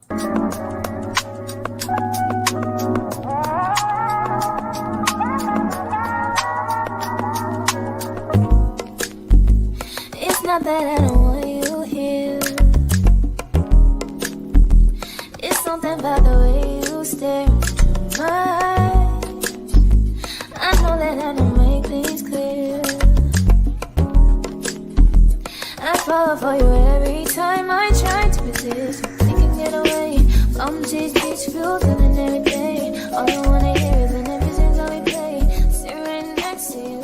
It's not that I don't want you here. It's something about the way you stare into my eyes. I know that I don't make things clear. I fall for you every time I try to resist. You can get away from these beach views and every day. All I wanna hear is an every single we play. Staring next to you.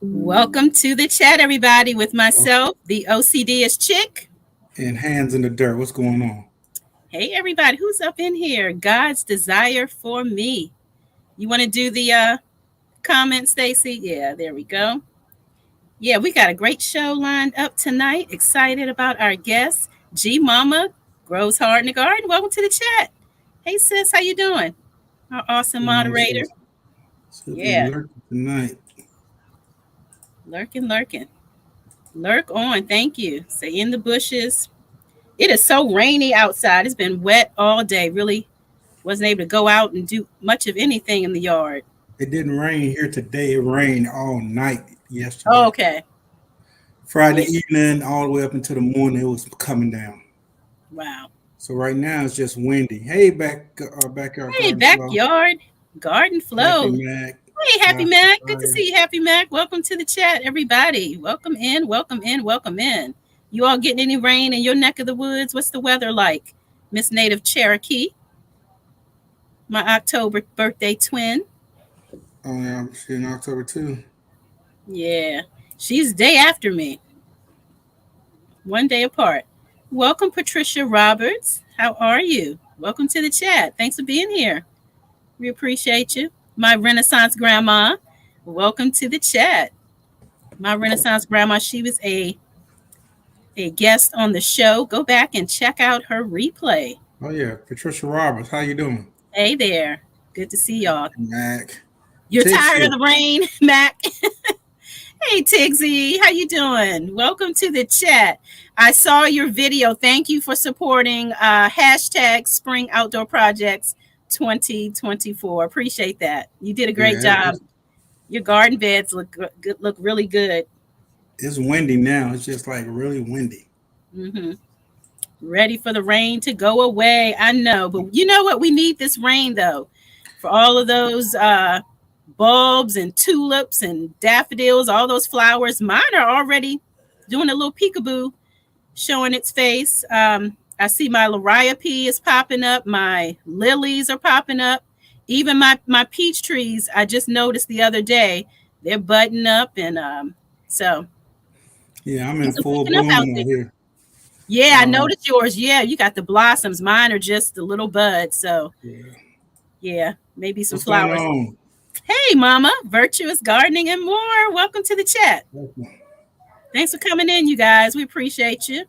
Welcome to the chat, everybody, with myself, the OCD-ish chick. And Hands in the Dirt. What's going on? Hey, everybody, who's up in here? God's desire for me. You want to do the comment, Stacy? Yeah, there we go. Yeah, we got a great show lined up tonight. Excited about our guest, G Mama Grows Hard in the Garden. Welcome to the chat. Hey, sis, how you doing? Our awesome moderator. Yeah. Tonight. Lurking. Lurk on. Thank you. Say in the bushes. It is so rainy outside. It's been wet all day. Really wasn't able to go out and do much of anything in the yard. It didn't rain here today. It rained all night yesterday. Oh, okay. Friday evening all the way up until the morning, it was coming down. Wow. So right now it's just windy. Hey, backyard. Hey, backyard garden flow. Happy Mac. Hey, Happy Mac. Good to see you, Happy Mac. Welcome to the chat, everybody. Welcome in. You all getting any rain in your neck of the woods? What's the weather like? Miss Native Cherokee, my October birthday twin. Oh, yeah, she's in October too. Yeah, she's day after me. One day apart. Welcome, Patricia Roberts. How are you? Welcome to the chat. Thanks for being here. We appreciate you. My Renaissance grandma, welcome to the chat. My Renaissance grandma, she was a guest on the show. Go back and check out her replay. Oh yeah, Patricia Roberts, how you doing? Hey there, good to see y'all. Mac, you're tired of the rain, Mac? Hey Tigsy, how you doing? Welcome to the chat. I saw your video. Thank you for supporting hashtag Spring Outdoor Projects 2024. Appreciate that. You did a great job. Your garden beds look really good. It's windy now. It's just like really windy. Mm-hmm. Ready for the rain to go away. I know, but you know what? We need this rain though, for all of those bulbs and tulips and daffodils, all those flowers. Mine are already doing a little peekaboo, showing its face. I see my liriope is popping up. My lilies are popping up. Even my peach trees, I just noticed the other day, they're budding up. And so. Yeah, I'm in full bloom out here. Yeah, I noticed yours. Yeah, you got the blossoms. Mine are just the little buds. So, yeah, maybe some flowers. Hey, Mama, Virtuous Gardening and more. Welcome to the chat. Thanks for coming in, you guys. We appreciate you.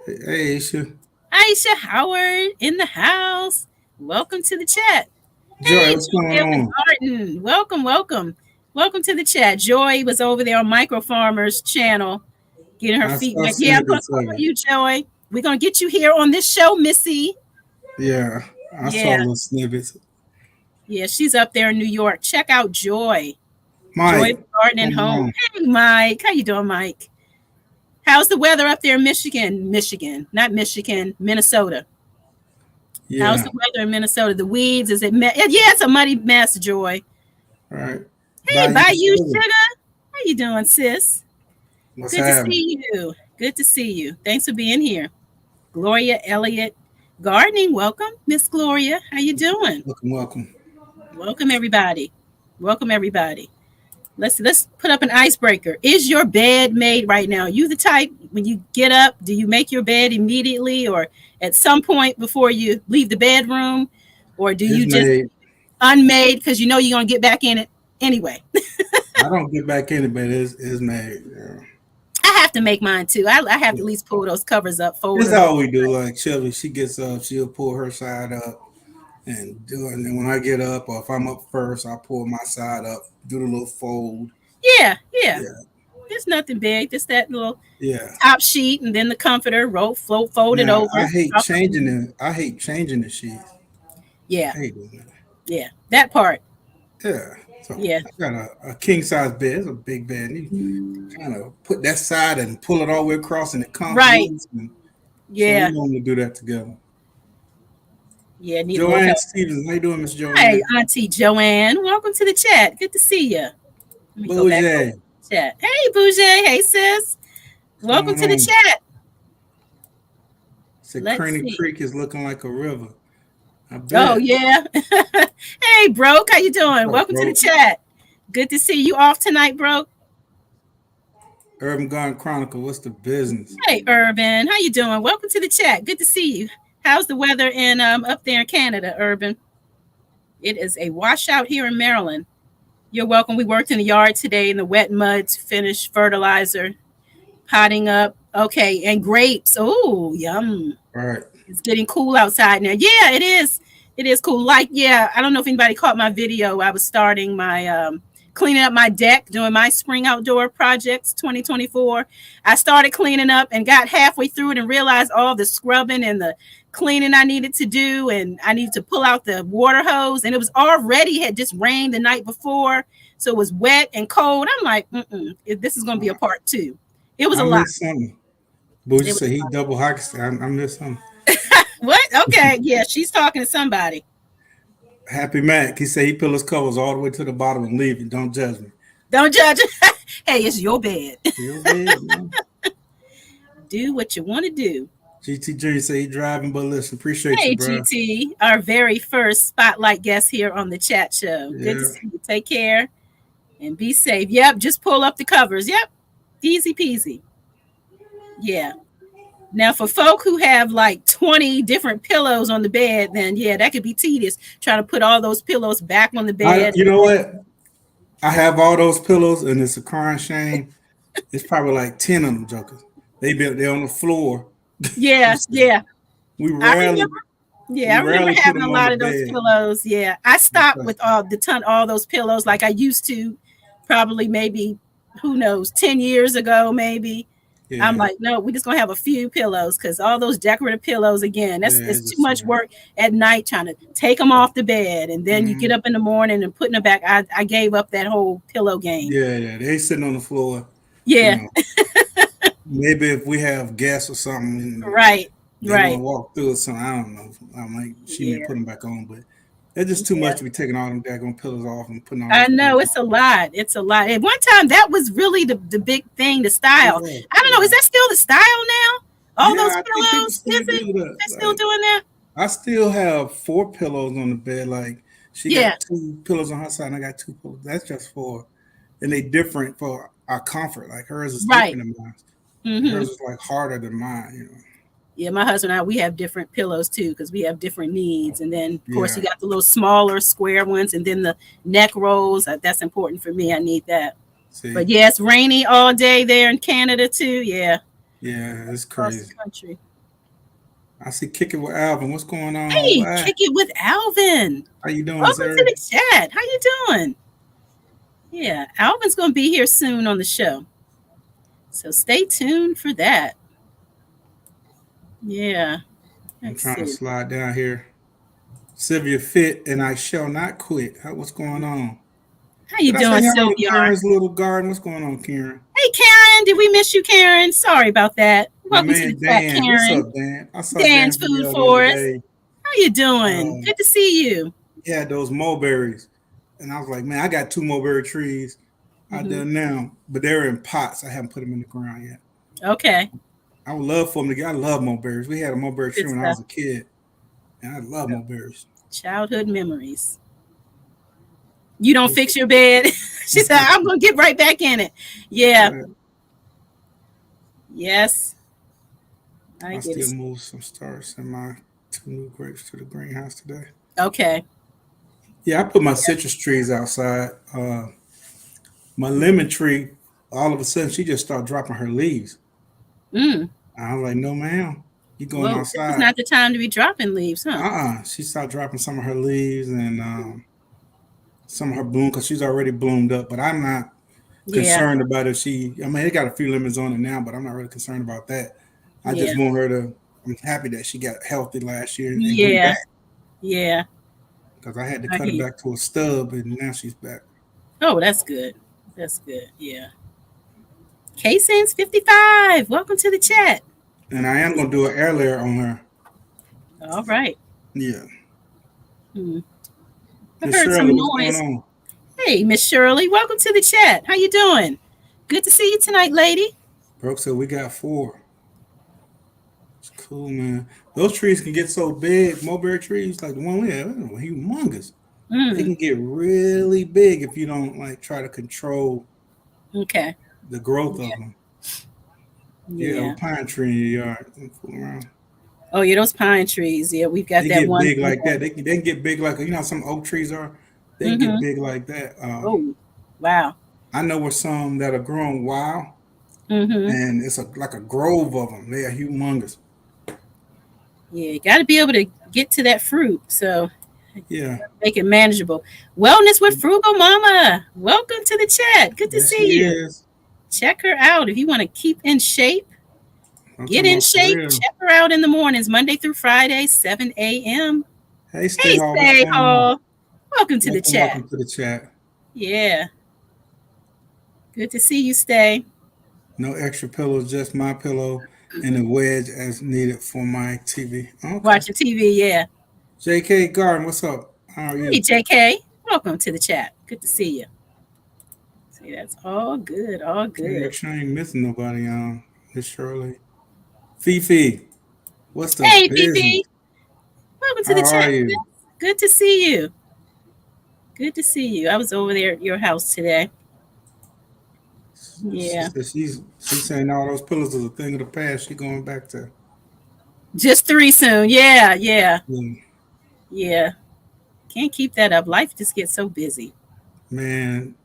Hey, Aisha Howard in the house. Welcome to the chat. Joy, what's going on? Martin. Welcome to the chat. Joy was over there on Micro Farmer's channel getting her feet wet. Yeah, I'm you, Joy. We're going to get you here on this show, Missy. Yeah, I saw little snippets. Yeah, she's up there in New York. Check out Joy. Mike. Joy Gardening Home. Hey, Mike. How you doing, Mike? How's the weather up there in Michigan? Not Michigan, Minnesota. Yeah. How's the weather in Minnesota? The weeds, is it? Yeah, it's a muddy mess, Joy. All right. Hey, Bayou Sugar. How you doing, sis? Good to see you. Good to see you. Thanks for being here. Gloria Elliott Gardening. Welcome, Miss Gloria. How you doing? Welcome, everybody. Let's put up an icebreaker. Is your bed made right now? You the type, when you get up, do you make your bed immediately or at some point before you leave the bedroom? Or do you just unmade because you know you're going to get back in it anyway? I don't get back in it, but it's made. Yeah. I have to make mine too. I have to at least pull those covers up. That's all we do. Like Shelby, she gets up, she'll pull her side up and do it. And then when I get up, or if I'm up first, I'll pull my side up, do the little fold. Yeah. It's nothing big. Just that little Yeah. top sheet and then the comforter, folded Now over. I hate changing the sheets. Yeah, I hate doing that. yeah. That part. Yeah. So Yeah. I got a king size bed. It's a big bed. You kind of put that side and pull it all the way across, and it comes Right. loose. And so we Yeah. normally do that together. Yeah. Need a little Joanne help. Stevens, how you doing, Miss Hi, Joanne? Auntie Joanne. Welcome to the chat. Good to see you. Let me go back over Bougie, to the chat. Hey, Bougie. Hey, sis. what's Welcome going to the on? chat. Said Let's Kearney see. Creek is looking like a river. I Oh, bet. yeah. Hey, Broke. How you doing? Oh, Welcome to the bro. chat. Good to see you off tonight, Broke. Urban Garden Chronicle, what's the business? Hey, Urban. How you doing? Welcome to the chat. Good to see you. How's the weather in up there in Canada, Urban? It is a washout here in Maryland. You're welcome. We worked in the yard today in the wet mud to finish fertilizer, potting up. Okay, and grapes. Oh, yum. All right. It's getting cool outside now. Yeah, it is. It is cool. Like, yeah, I don't know if anybody caught my video. I was starting my cleaning up my deck, doing my spring outdoor projects 2024. I started cleaning up and got halfway through it and realized all the scrubbing and the cleaning I needed to do, and I needed to pull out the water hose, and it was already had just rained the night before, so it was wet and cold. I'm like, this is going to be a part two. It was I a lot. missed something. Bougie It was said he double hockey. I missed something. what? Okay, yeah, she's talking to somebody. Happy Mac, he said he pull his covers all the way to the bottom and leave it. Don't judge me. Don't judge. Hey, it's your bed. Your bed, man. Do what you want to do. GT Junior say he driving, but listen, appreciate you, Hey, bro. GT, our very first spotlight guest here on the chat show. Good to Yeah. see you. Take care and be safe. Yep, just pull up the covers. Yep, easy peasy. Yeah. Now, for folk who have like 20 different pillows on the bed, then yeah, that could be tedious trying to put all those pillows back on the bed. You know what? I have all those pillows, and it's a crying shame. It's probably like 10 of them jokers. They're on the floor. Yeah, yeah. we I rarely remember. Yeah, we I remember rarely put having a them on the lot of those bed. pillows. Yeah, I stopped with all those pillows like I used to, probably maybe who knows 10 years ago maybe. I'm Yeah, like, no, we just gonna have a few pillows because all those decorative pillows again, yeah, that's it's it's too just much work at night trying to take them off the bed and then you get mhm. up in the morning and putting them back. I gave up that whole pillow game. Yeah. They sitting on the floor. You Yeah, know, maybe if we have guests or something, and right, they want to right. walk through or something. I don't know. I might she may Yeah, put them back on, but it's just too much yeah. to be taking all them daggone pillows off and putting all I those know pillows it's a lot. It's a lot. At one time, that was really the big thing, the style. on. I don't know. Is that still the style now? All Yeah, those I think people pillows? still Is it? do that. They still Like doing that? I still have 4 pillows on the bed. Like she Yeah. got 2 pillows on her side, and I got 2 pillows. That's just for, and they different for our comfort. Like hers is Right. different than mine. Mm-hmm. Hers is like harder than mine. Yeah, my husband and I, we have different pillows too because we have different needs. And then, of course, you Yeah. got the little smaller square ones and then the neck rolls. That's important for me. I need that. See. But yeah, it's rainy all day there in Canada too. Yeah, Yeah, it's across the crazy. country. I see Kick It with Alvin. What's going on? Hey, Why? kick it with Alvin. How you doing, Welcome to sir? the chat. How you doing? Yeah, Alvin's going to be here soon on the show. So stay tuned for that. Yeah. I'm Let's trying to see. slide down here. Sylvia Fit and I shall not quit. What's going on? How you Did I say doing, hello to Sylvia? Karen's little garden? What's going on, Karen? Hey, Karen. Did we miss you, Karen? Sorry about that. My Welcome to the man chat, Dan. What's Karen. up, Dan? I saw Dan's Dan's Food video the other Forest. day. How you doing? Good to see you. He had those mulberries. And I was like, man, I got 2 mulberry trees out there now, but they're in pots. I haven't put them in the ground yet. Okay. I would love for them to get. I love mulberries. We had a mulberry tree Good when I was stuff. a kid, and I love mulberries. Childhood memories. You don't fix your bed. She said, I'm going to get right back in it. Yeah. Yes. I I get still it. moved some stars and my 2 new grapes to the greenhouse today. Okay. Yeah, I put my citrus trees outside. My lemon tree, all of a sudden, she just started dropping her leaves. Mm. I was like, no, ma'am, you going Whoa. This is outside. not the time to be dropping leaves, huh? She started dropping some of her leaves and some of her bloom because she's already bloomed up. But I'm not. Yeah. concerned about if she. I mean, it got a few lemons on it now, but I'm not really concerned about that. I Yeah. just want her to. I'm happy that she got healthy last year and grew Yeah. back Yeah. because I had to I cut her hear you. back to a stub, and now she's back. Oh, that's good. That's good. Yeah. K-Sense 55. Welcome to the chat. And I am gonna do an air layer on her. All right. Yeah, Hmm. I Miss heard some Shirley, what's going noise. on? Hey, Miss Shirley, welcome to the chat. How you doing? Good to see you tonight, lady. Brooke said we got 4. It's cool, man. Those trees can get so big. Mulberry trees, like the one we have, they're humongous. They Mm, can get really big if you don't like try to control okay. the growth Yeah. of them. You have a Yeah. pine tree in your yard. Don't fool around. Oh, yeah, those pine trees. Yeah, we've got They that get one. big like that. They can get big like you know how some oak trees are. They can get Mm-hmm. big like that. Oh, wow. I know where some that are growing wild, Mm-hmm. and it's like a grove of them. They are humongous. Yeah, you got to be able to get to that fruit. So Yeah, make it manageable. Wellness with Frugal Mama. Welcome to the chat. Good to there she see you. is. Check her out if you want to keep in shape. I'm Get talking in about for shape. real. Check her out in the mornings, Monday through Friday, 7 a.m. Hey, Stay Hey, Hall, what's Stay going on? Hall. Welcome to the Welcome, chat. welcome to the chat. Yeah. Good to see you, Stay. No extra pillows, just my pillow and a wedge as needed for my TV. Okay. Watching TV. Yeah. JK Garden, what's up? How are Hey, you? JK. Welcome to the chat. Good to see you. See, that's all good. All Okay, make good. sure I ain't missing nobody. Miss Shirley. Fifi, what's the Hey, business? Fifi. Welcome to How the are chat. you? Good to see you. Good to see you. I was over there at your house today. She Yeah. said she's saying all those pillows is a thing of the past. She going back to Just 3 soon. Yeah. Yeah. yeah, Yeah. Can't keep that up. Life just gets so busy. man.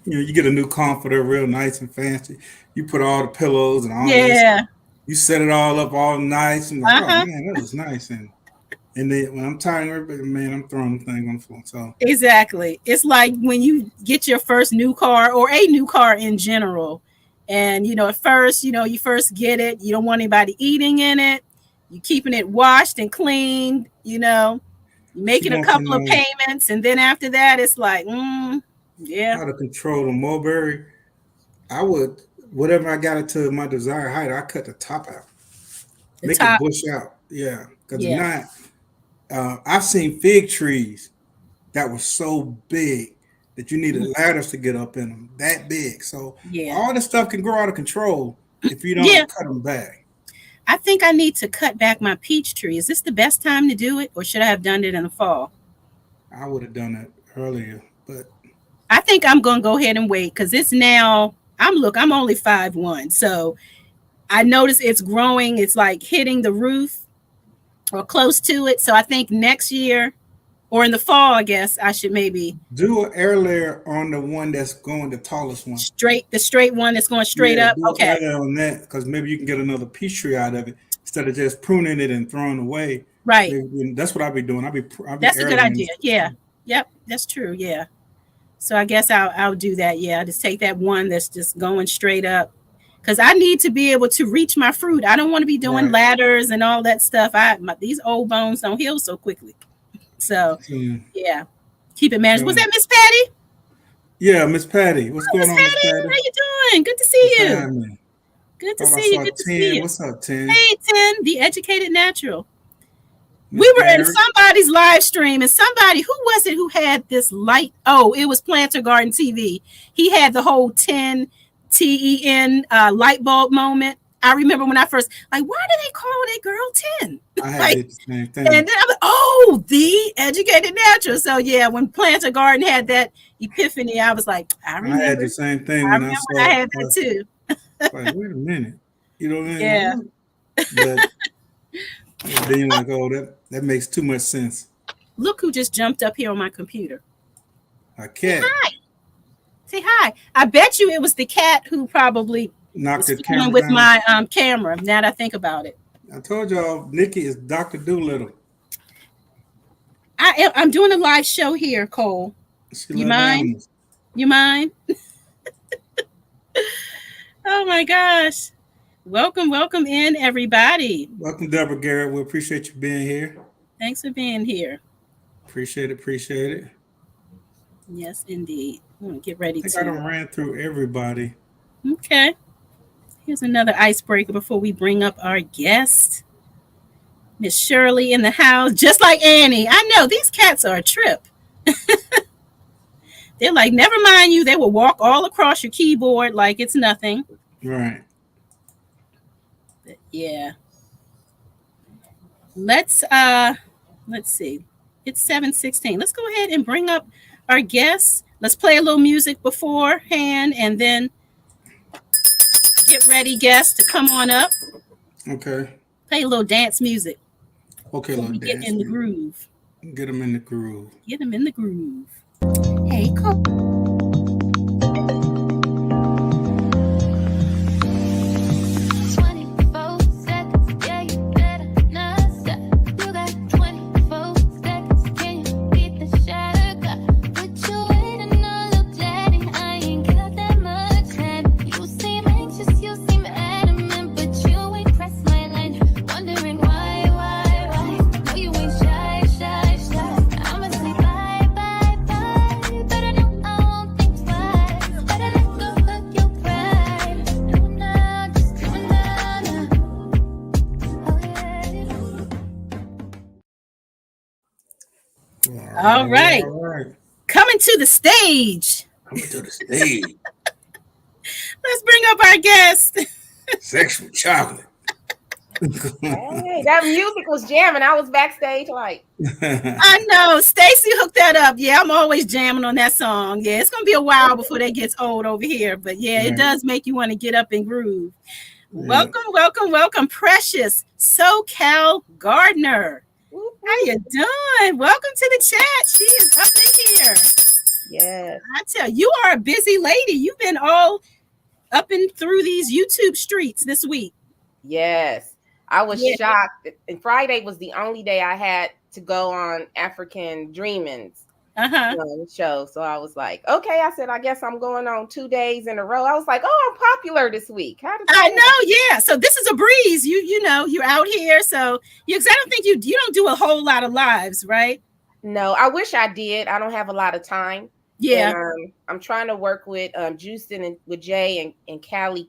You know, you get a new comforter, real nice and fancy. You put all the pillows and all this. Yeah. You set it all up all nice and like, Uh oh huh. man, that was nice. And then when I'm tired of everybody, man, I'm throwing the thing on the floor. So Exactly. It's like when you get your first new car or a new car in general. And, at first, you first get it. You don't want anybody eating in it. You keeping it washed and cleaned, she making a wants to couple of know payments. And then after that, it's like, yeah, how to control the mulberry. I would whatever I got it to my desired height, I cut the top out, the make it top. bush out. Yeah, because if Yeah. not, I've seen fig trees that were so big that you needed ladders to get up in them, that big. So Yeah. all this stuff can grow out of control if you Yeah. don't cut them back. I think I need to cut back my peach tree. Is this the best time to do it? Or should I have done it in the fall? I would have done it earlier, but I think I'm going to go ahead and wait because it's now, I'm only 5'1". So I notice it's growing. It's like hitting the roof or close to it. So I think next year or in the fall, I guess I should maybe do an air layer on the one that's going the tallest one. the straight one that's going straight Yeah, up. do an Okay. air layer on that because maybe you can get another peach tree out of it instead of just pruning it and throwing it away. Right. Maybe that's what I'll be doing. I'll be That's a air good laying. idea. Yeah. Yep. That's true. Yeah. So I guess I'll do that. Yeah. I'll just take that one that's just going straight up because I need to be able to reach my fruit. I don't want to be doing Right. ladders and all that stuff. These old bones don't heal so quickly. So So, yeah, keep it managed. Was so, that Miss Patty? yeah, Miss Patty. What's Oh, going Miss on, Miss Patty, Patty? how you doing? Good to see What's you. happening? Good to Thought I see you. saw Good to see 10. you. What's up, 10? Hey, 10, the educated natural. Miss We were in Derek. somebody's live stream, and somebody, who was it who had this light? Oh, it was Planter Garden TV. He had the whole 10 TEN light bulb moment. I remember when I first, like, why do they call that girl 10? I had Like, did the same and thing. then I'm like, oh, the educated natural. So yeah, when Planter Garden had that epiphany, I was like, I I had remember. the same thing I when I remember when I saw had that too. like, wait a minute. You know what I mean? Yeah. Like, what? But then you're like, oh, that makes too much sense. Look who just jumped up here on my computer. A Say cat hi. Say hi. I bet you it was the cat who probably knocked was his fooling camera with down. my camera. Now that I think about it, I told y'all, Nikki is Dr. Doolittle. I'm doing a live show here, Cole. She You loves mind? animals. You mind? Oh my gosh. Welcome in, everybody. Welcome, Deborah Garrett. We appreciate you being here. Thanks for being here. Appreciate it. Appreciate it. Yes, indeed. I'm gonna get I ready think I to. done ran through everybody. Okay. Here's another icebreaker before we bring up our guest. Miss Shirley in the house, just like Annie. I know these cats are a trip. They're like, never mind you. They will walk all across your keyboard like it's nothing. Right. But yeah. Let's see. It's 7:16. Let's go ahead and bring up our guests. Let's play a little music beforehand and then get ready, guests, to come on up. Okay. Play a little dance music Okay, before little we get dance. in the groove. Get them in the groove. Get them in the groove. Hey, come. 24 seconds, yeah, you better not stop. You got 24 seconds, can you beat the shot? But you waiting on look daddy, I ain't got that much time. You seem anxious, you seem adamant, but you ain't pressed my line. Wondering why? No, you ain't shy. I'ma say bye. But I know I won't think twice. Better let go of your pride. No, now, just do it now. Oh, yeah. All right. All right. Coming to the stage. Coming to the stage. Let's bring up our guest. Sexual chocolate. Hey, that music was jamming. I was backstage like, I know. Stacy hooked that up. Yeah, I'm always jamming on that song. Yeah, it's going to be a while before that gets old over here. But yeah, it does make you want to get up and groove. Yeah. Welcome, Precious SoCal Gardner. whoop, How you doing? Welcome to the chat. She is up in here. yes, I tell you, you are a busy lady. You've been all up and through these YouTube streets this week. yes. I was Yeah. shocked. And Friday was the only day I had to go on African Dreaming's Uh-huh. show. So I was like, okay. I said, I guess I'm going on 2 days in a row. I was like, oh, I'm popular this week. How did I that know, yeah. So this is a breeze. You know, you're out here. So because I don't think you don't do a whole lot of lives, right? No, I wish I did. I don't have a lot of time. Yeah. And, I'm trying to work with Justin and with Jay and Callie,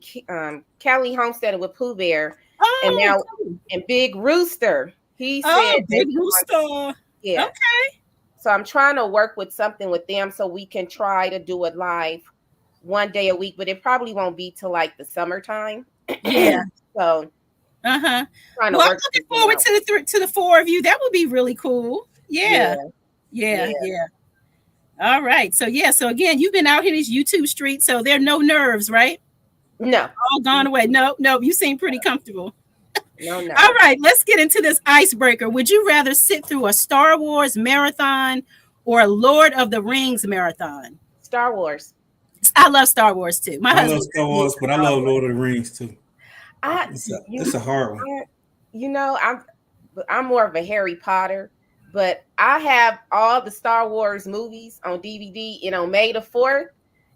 Callie Homestead with Pooh Bear. Oh, And now, cool. and Big Rooster, he Oh, said, big that he wants- rooster. yeah. Okay. So I'm trying to work with something with them so we can try to do it live 1 day a week, but it probably won't be till like the summertime. Yeah. So Uh-huh. trying to Well, I'm work looking something forward out. to the four of you. That would be really cool. Yeah. Yeah. All right. So yeah, so again, you've been out here these YouTube streets, so there are no nerves, right? No, All gone away. No, you seem pretty comfortable. no. All right, let's get into this icebreaker. Would you rather sit through a Star Wars marathon or a Lord of the Rings marathon? Star Wars. I love Star Wars too. My I love husband. Star Wars, but I love Lord of the Rings too. You It's a hard one. know, I'm more of a Harry Potter, but I have all the Star Wars movies on DVD. And on May the 4th,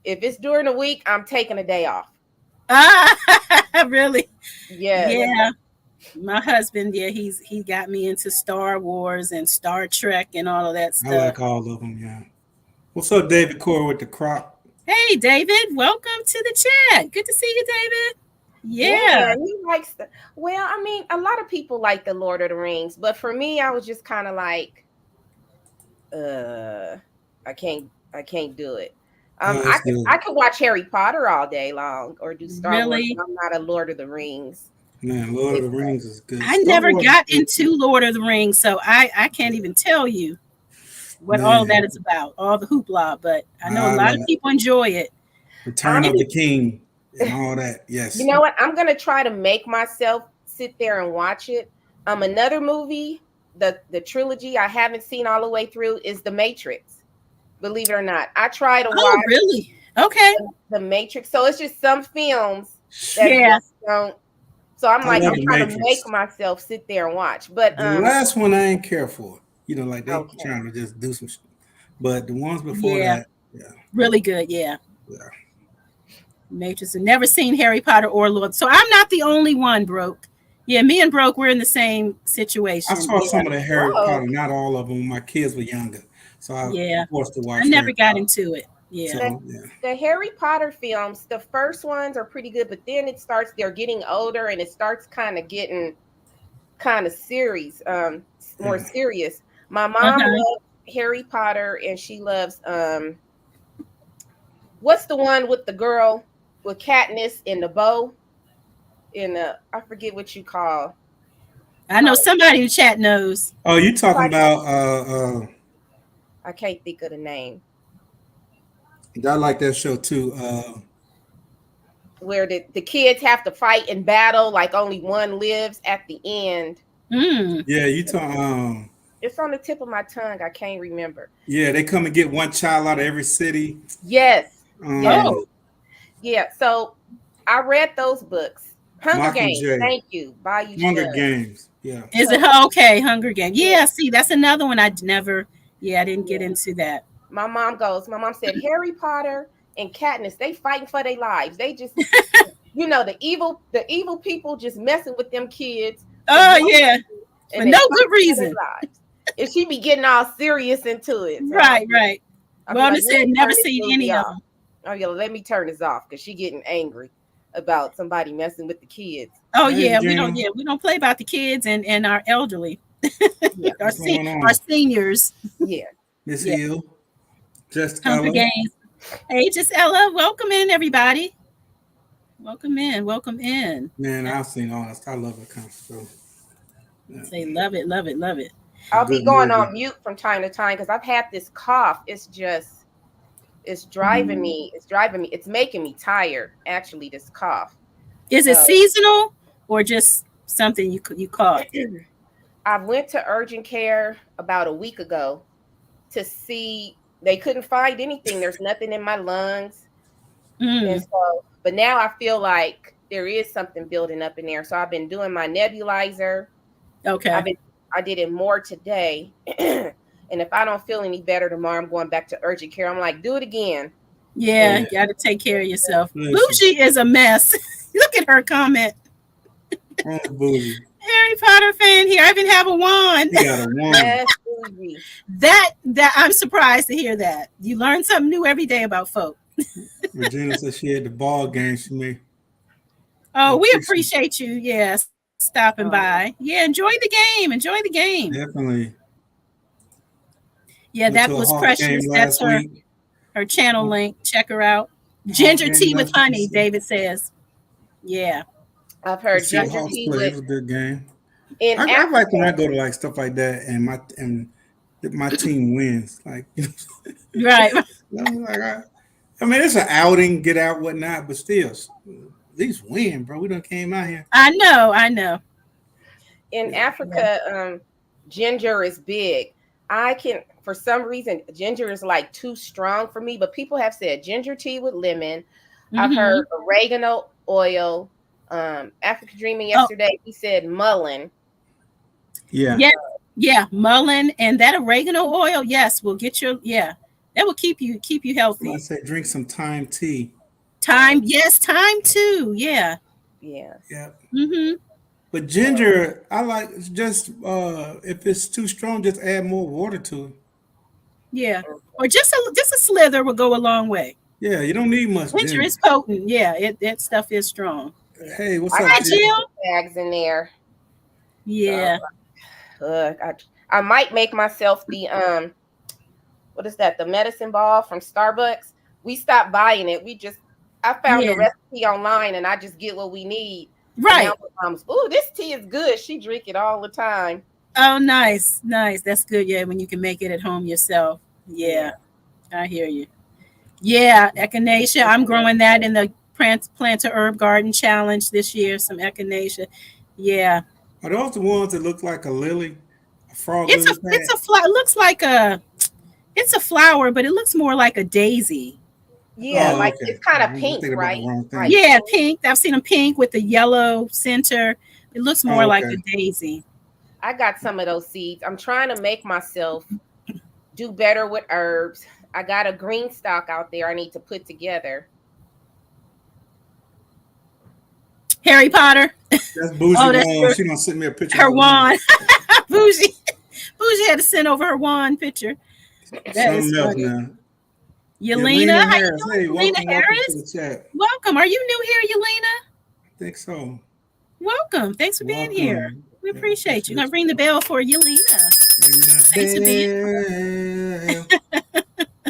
if it's during the week, I'm taking a day off. Ah, really? Yeah. Yeah. My husband, yeah, he got me into Star Wars and Star Trek and all of that I stuff. like all of them. Yeah. What's up, David Core with the crop? Hey, David, welcome to the chat. Good to see you, David. Yeah. He likes the. Well, I mean, a lot of people like the Lord of the Rings, but for me, I was just kind of like, I can't do it. I could watch Harry Potter all day long or do Star Really? Wars. I'm not a Lord of the Rings. Man, Lord of the Rings is good. I Star never Wars got is good. into Lord of the Rings, so I can't even tell you what all that is about, all the hoopla, but I know a lot of people enjoy it. Return of the King and all that. Yes. You know what? I'm gonna try to make myself sit there and watch it. Another movie, the trilogy I haven't seen all the way through is The Matrix. Believe it or not, I try to Oh, watch really? Okay. The Matrix. So it's just some films that Yeah. just don't. So I'm like, love I'm The trying Matrix. to make myself sit there and watch. But The last one I ain't care for. You know, like they Okay. trying to just do some shit. But the ones before Yeah. that, yeah. Really good, yeah. Yeah. Matrix. I've never seen Harry Potter or Lord. So I'm not the only one, Broke. Yeah, me and Broke, we're in the same I situation. saw Yeah, some of the Harry Whoa. Potter, not all of them, when my kids were younger. So I yeah. was forced to I watch never Harry got Potter. into it. Yeah. The, So yeah. the Harry Potter films, the first ones are pretty good, but then they're getting older and it starts kind of getting kind of serious, more Yeah. serious. My mom Uh-huh. loves Harry Potter and she loves what's the one with the girl with Katniss in the bow in the I forget what you I know call it. somebody in the chat knows. Oh, you talking Somebody- about I can't think of the name. I like that show too. Where the kids have to fight in battle, like only one lives at the end. Mm. Yeah, you talk It's on the tip of my tongue. I can't remember. yeah, they come and get one child out of every city. Yes, yes, Um Oh, yeah. So I read those books. Hunger Games. Mockingjay. Thank you. Bayou Hunger Shug. Games. Yeah. is it okay? Hunger Games. Yeah. Yeah, see, that's another one I never, I didn't get Yeah. into that. My mom said Harry Potter and Katniss, they fighting for their lives. They just, the evil people just messing with them kids for Oh, no yeah, reason, for and they no fighting good for their reason. lives. And she be getting all serious into it. So Right, right. I'll be Well, I like, let said me never turn this seen movie any of off. them. I'll be like, let me turn this off because she getting angry about somebody messing with the kids. Oh, Hey yeah, Gina, we don't play about the kids and our elderly, Yeah, what's going our on? seniors. yeah. Miss Yeah, Hill, just Hunger Ella. Games. Hey, just Ella, welcome in, everybody. Welcome in, welcome in. Man, I've seen all this. I love it kind of stuff. Yeah. Say love it, love it, love it. It's a I'll be good going movie. on mute from time to time because I've had this cough. It's driving me. It's driving me. It's making me tired. Actually, this cough. Is it So seasonal or just something you caught? I went to urgent care about a week ago to see. They couldn't find anything. There's nothing in my lungs, and Mm, so. But now I feel like there is something building up in there. So I've been doing my nebulizer. okay. I did it more today. And if I don't feel any better tomorrow, I'm going back to urgent care. I'm like, do it again. Yeah, Yeah. you got to take care of yourself. Listen, Bougie is a mess. Look at her comment. wrong with Bougie. Harry Potter fan here. I even have a wand. He got a one. Yes, bougie. That I'm surprised to hear that. You learn something new every day about folk. Regina said she had the ball game. She made. Oh, we Appreciate appreciate you. Yes, stopping by. Yeah, enjoy the game. Enjoy the game. definitely. Yeah, Went that to a was Hawks game Precious. That's last week. her channel link. Check her out. Hawks Ginger game tea with last week. honey, David says. Yeah. I've You heard see the ginger Hawks tea play. It with was a good game. in I like when I Africa. go to like stuff like that and my team wins. Like, Right. I'm like, I mean, it's an outing, get out, whatnot, but still, at least win, bro. We done came out here. I know. In Yeah. Africa, ginger is big. I can, for some reason, ginger is like too strong for me. But people have said ginger tea with lemon. I've Mm-hmm. heard oregano oil. Africa Dreaming Oh, yesterday, he said mullein. Yeah. yeah. Mullein and that oregano oil, yes, will get your that will keep you Somebody healthy. say drink some thyme tea. Time, yes, time too. Yeah. Yeah. Yeah. Mm-hmm. But ginger, I like just if it's too strong, just add more water to it. Yeah. Or just a slither will go a long way. Yeah, you don't need much Ginger ginger. is potent. Yeah, that stuff is strong. Hey, what's I up, Hi, got Jill? Jill. bags in there. Yeah. I might make myself the what is that? The medicine ball from Starbucks. We stopped buying it. I found Yeah. the recipe online and I just get what we need. And Right. now my mom's, ooh, this tea is good. She drink it all the time. Oh, nice. That's good. Yeah, when you can make it at home yourself. Yeah, I hear you. Yeah, echinacea. I'm growing that in the plant to herb garden challenge this year. Some echinacea. Yeah, Are those the ones that look like a lily, a frog lily it's pad? a flower. It looks like it's a flower, but it looks more like a daisy. Yeah, Oh, like okay. it's kind of I'm pink, thinking about the right? wrong thing. Like Yeah, pink. I've seen them pink with the yellow center. It looks more Oh, like okay. a daisy. I got some of those seeds. I'm trying to make myself do better with herbs. I got a green stock out there I need to put together. Harry Potter. That's Bougie Oh, that's Wand. She gonna send me a picture her of her wand. wand. Bougie. Bougie had to send over her wand picture. That is Something else funny. now. Yelena, Yelena how you Harris. Hey, doing, Yelena welcome to Harris? the chat. Welcome. Are you new here, Yelena? I think so. Welcome. Thanks for being here. Welcome. We Yeah, appreciate you. appreciate Gonna ring the bell for Yelena. Thanks for being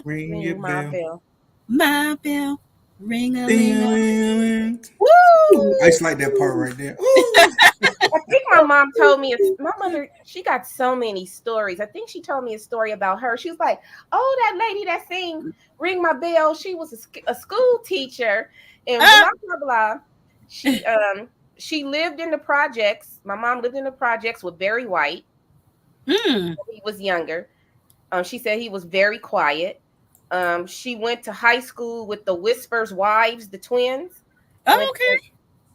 Ring your Ring my bell. bell. my bell. Ring a ling a ling. Ding. Ooh, I Woo! just like that part right there. Ooh. I think my mom told me, my mother, she got so many stories. I think she told me a story about her. She was like, oh, that lady that sing Ring My Bell, she was a school teacher and blah, blah, blah. She lived in the projects. My mom lived in the projects with Barry White. He was younger. She said he was very quiet. She went to high school with the Whispers wives, the twins. Oh, okay.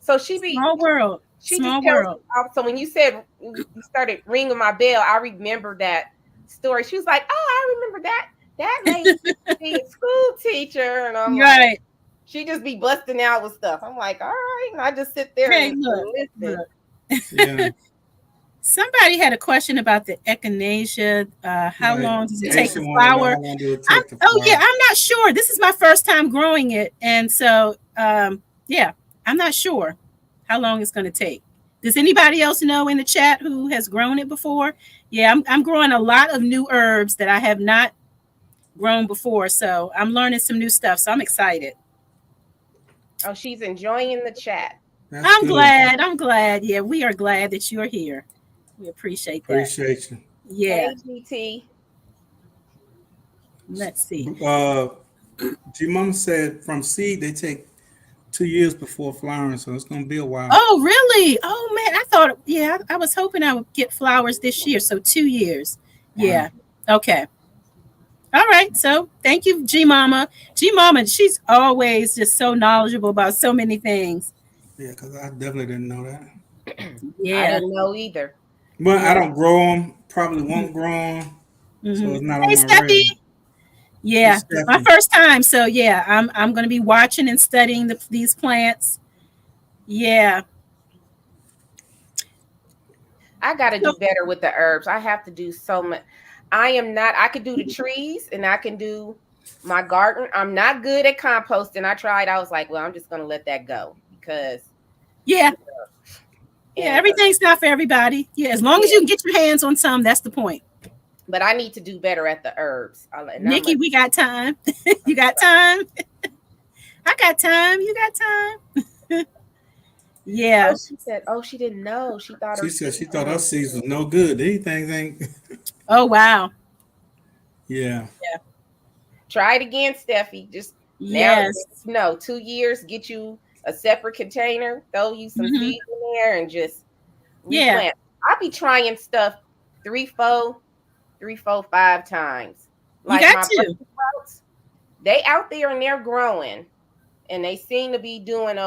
So Small world. she Small just tells world. me. So when you said you started ringing my bell, I remember that story. She was like, "Oh, I remember that lady be a school teacher," and I'm Right. like, she just be busting out with stuff. I'm like, all right, and I just sit there Hey, and listen. look. Yeah. Somebody had a question about the echinacea. How Right. long does it Aisha take to wanna know flower? how long do it take to Oh yeah, flower. I'm not sure. This is my first time growing it, and so yeah, I'm not sure how long it's going to take. Does anybody else know in the chat who has grown it before? Yeah, I'm growing a lot of new herbs that I have not grown before, so I'm learning some new stuff. So I'm excited. Oh, she's enjoying the chat. That's I'm good. glad. I'm glad. Yeah, we are glad that you're here. We appreciate that. Appreciate you. Yeah. Hey, GT. Let's see. G Mama said from seed they take 2 years before flowering, so it's gonna be a while. Oh, really? Oh man, I thought. Yeah, I was hoping I would get flowers this year. So 2 years. Yeah. Okay. All right. So thank you, G Mama. G Mama, she's always just so knowledgeable about so many things. Yeah, because I definitely didn't know that. I Yeah. didn't know either. But I Yeah. don't grow them. Probably won't grow them, so it's not Hey, on my radar. Steffi. Yeah, It's it's my Steffi. first time. So yeah, I'm going to be watching and studying these plants. Yeah. I got to do better with the herbs. I have to do so much. I could do the trees and I can do my garden. I'm not good at composting. I tried. I was like, well, I'm just going to let that go because. Yeah. Yeah, everything's not for everybody. Yeah, as long as you can get your hands on some, that's the point. But I need to do better at the herbs. Nikki, we got time. You got time? I got time. You got time? Yeah. Oh, she said, oh, she didn't know. She thought She said she thought her seeds was no good. These things ain't. Oh, wow. Yeah. Yeah. Try it again, Steffi. Just yes. Now, 2 years, get you a separate container, throw you some seeds in there, and just replant. Yeah. I'll be trying stuff 3, 4, 5 times. Like you got to. Sprouts, they out there and they're growing, and they seem to be doing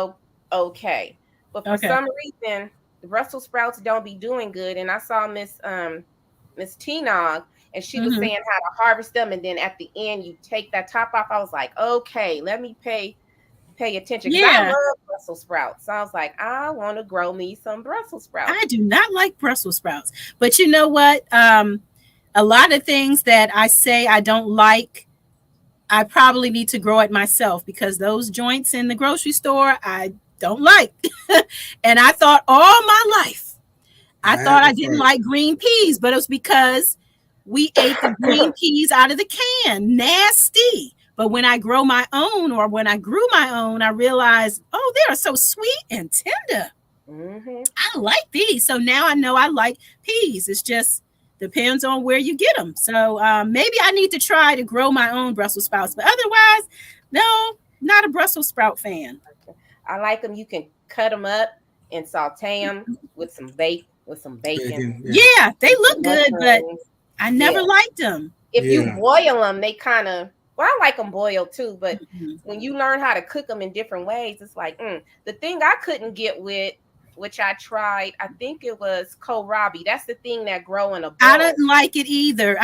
okay. But for some reason, the Brussels sprouts don't be doing good. And I saw Miss Teenog, and she was saying how to harvest them, and then at the end you take that top off. I was like, okay, let me pay attention. Yeah, I love Brussels sprouts. So I was like, I want to grow me some Brussels sprouts. I do not like Brussels sprouts, but you know what? A lot of things that I say I don't like, I probably need to grow it myself because those joints in the grocery store I don't like. And I thought all my life, I thought I didn't like green peas, but it was because we ate the green peas out of the can. Nasty. But when I grow my own, or when I grew my own, I realized, oh, they are so sweet and tender. I like these. So now I know I like peas. It's just depends on where you get them. So maybe I need to try to grow my own Brussels sprouts. But otherwise, no, not a Brussels sprout fan. I like them. You can cut them up and saute them with some bacon. Yeah, they look good, but I never liked them. If you boil them, they kind of, well, I like them boiled too, but when you learn how to cook them in different ways, it's like, the thing I couldn't get with, which I tried, I think it was kohlrabi. That's the thing that grow in a bowl. I didn't like it either.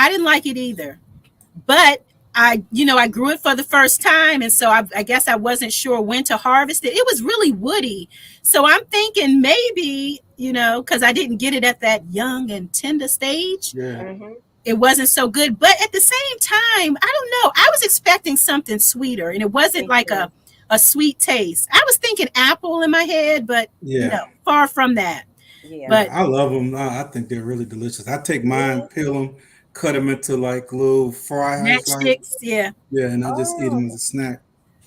But I grew it for the first time, and so I guess I wasn't sure when to harvest it. It was really woody, so I'm thinking maybe, because I didn't get it at that young and tender stage, Yeah. Hmm. it wasn't so good. But at the same time, I don't know. I was expecting something sweeter, and it wasn't Me like too. a sweet taste. I was thinking apple in my head, but no, Yeah. far from that. Yeah. Yeah. But I love them. I think they're really delicious. I take mine, Yeah. peel them, cut them into like little fries, like, matchsticks, yeah, yeah, and I just eat them as Oh, a snack.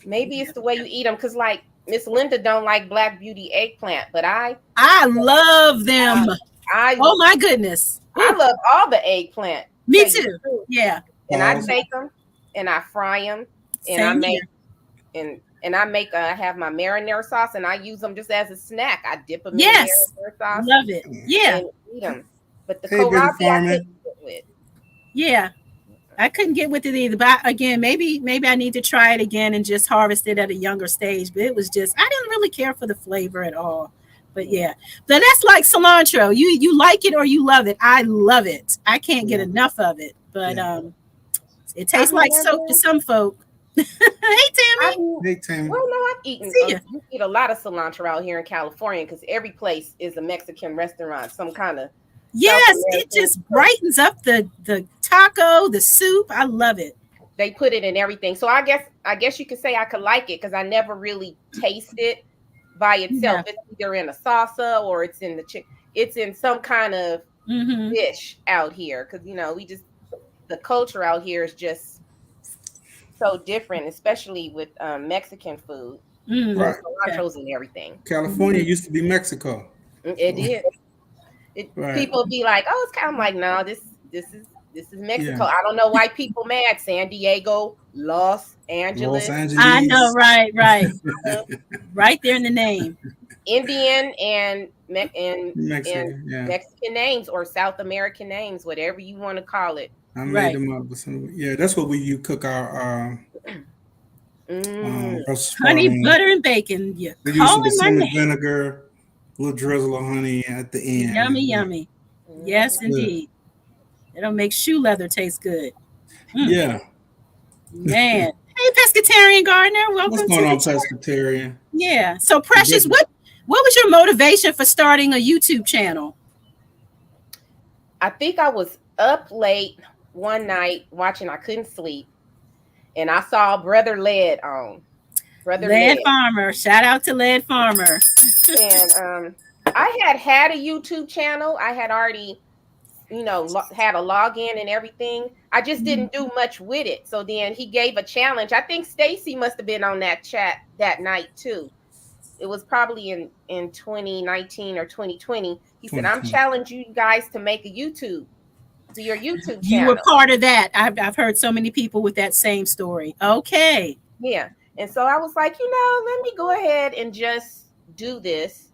maybe it's the way you eat them, because like Miss Linda don't like Black Beauty eggplant, but I love them. I Oh my goodness. I Ooh, love all the eggplant. me Tell you the too. truth. Yeah, And I Pause. take them and I fry them, and I same make here. and I make I have my marinara sauce, and I use them just as a snack. I dip them in the Yes, marinara sauce love it. Yeah, and eat them. But the Hey, kohlrabi Baby I Farmer. couldn't get with. yeah. I couldn't get with it either. But again, maybe I need to try it again and just harvest it at a younger stage. But it was just I didn't really care for the flavor at all. But Yeah. yeah, but that's like cilantro. You like it or you love it. I love it. I can't get Yeah. enough of it. But Yeah. it I tastes like soap to remember some folk. Hey I've Tammy, Hey, Tam. well, no, I've eaten. see ya. You eat a lot of cilantro out here in California because every place is a Mexican restaurant, some kind of South Yes, it American. just brightens up the taco, the soup. I love it. They put it in everything. So I guess you could say I could like it because I never really taste it by itself. Yeah. It's either in a salsa or it's in the chick. It's in some kind of Mm-hmm. dish out here because we just the culture out here is just so different, especially with Mexican food. So Mm. Right. Okay. cilantro's in everything. California used to be Mexico. It did. Right. People be like, "Oh, it's kind of like, no, this is Mexico." Yeah. I don't know why people mad. San Diego, Los Los Angeles, I know, Angeles. right. uh, Right there in the name. Indian and Mexican. Yeah. Mexican names or South American names, whatever you want to call it. I made Right. them up. With some, yeah, that's what you cook our Mm. roast Honey, sparring. butter, and bacon. You're We use some calling my balsamic name. vinegar, a little drizzle of honey at the end. Yummy, Man. yummy. Yes, Mhm. Good. indeed. It'll make shoe leather taste good. Mm, Yeah. man. Hey, pescatarian gardener. What's Welcome going to on, the chat. pescatarian? Yeah. So, The Precious, big what was your motivation for starting a YouTube channel? I think I was up late one night watching. I couldn't sleep, and I saw Brother Led on. Brother Lead Led. Farmer. Shout out to Lead Farmer. And I had a YouTube channel. I had already, had a login and everything. I just didn't do much with it. So then he gave a challenge. I think Stacy must have been on that chat that night too. It was probably in 2019 or 2020. He said, "I'm 2020. challenging you guys to make a YouTube, to your YouTube You were channel." part of that. I've heard so many people with that same story. Okay. Yeah. And so I was like, let me go ahead and just do this.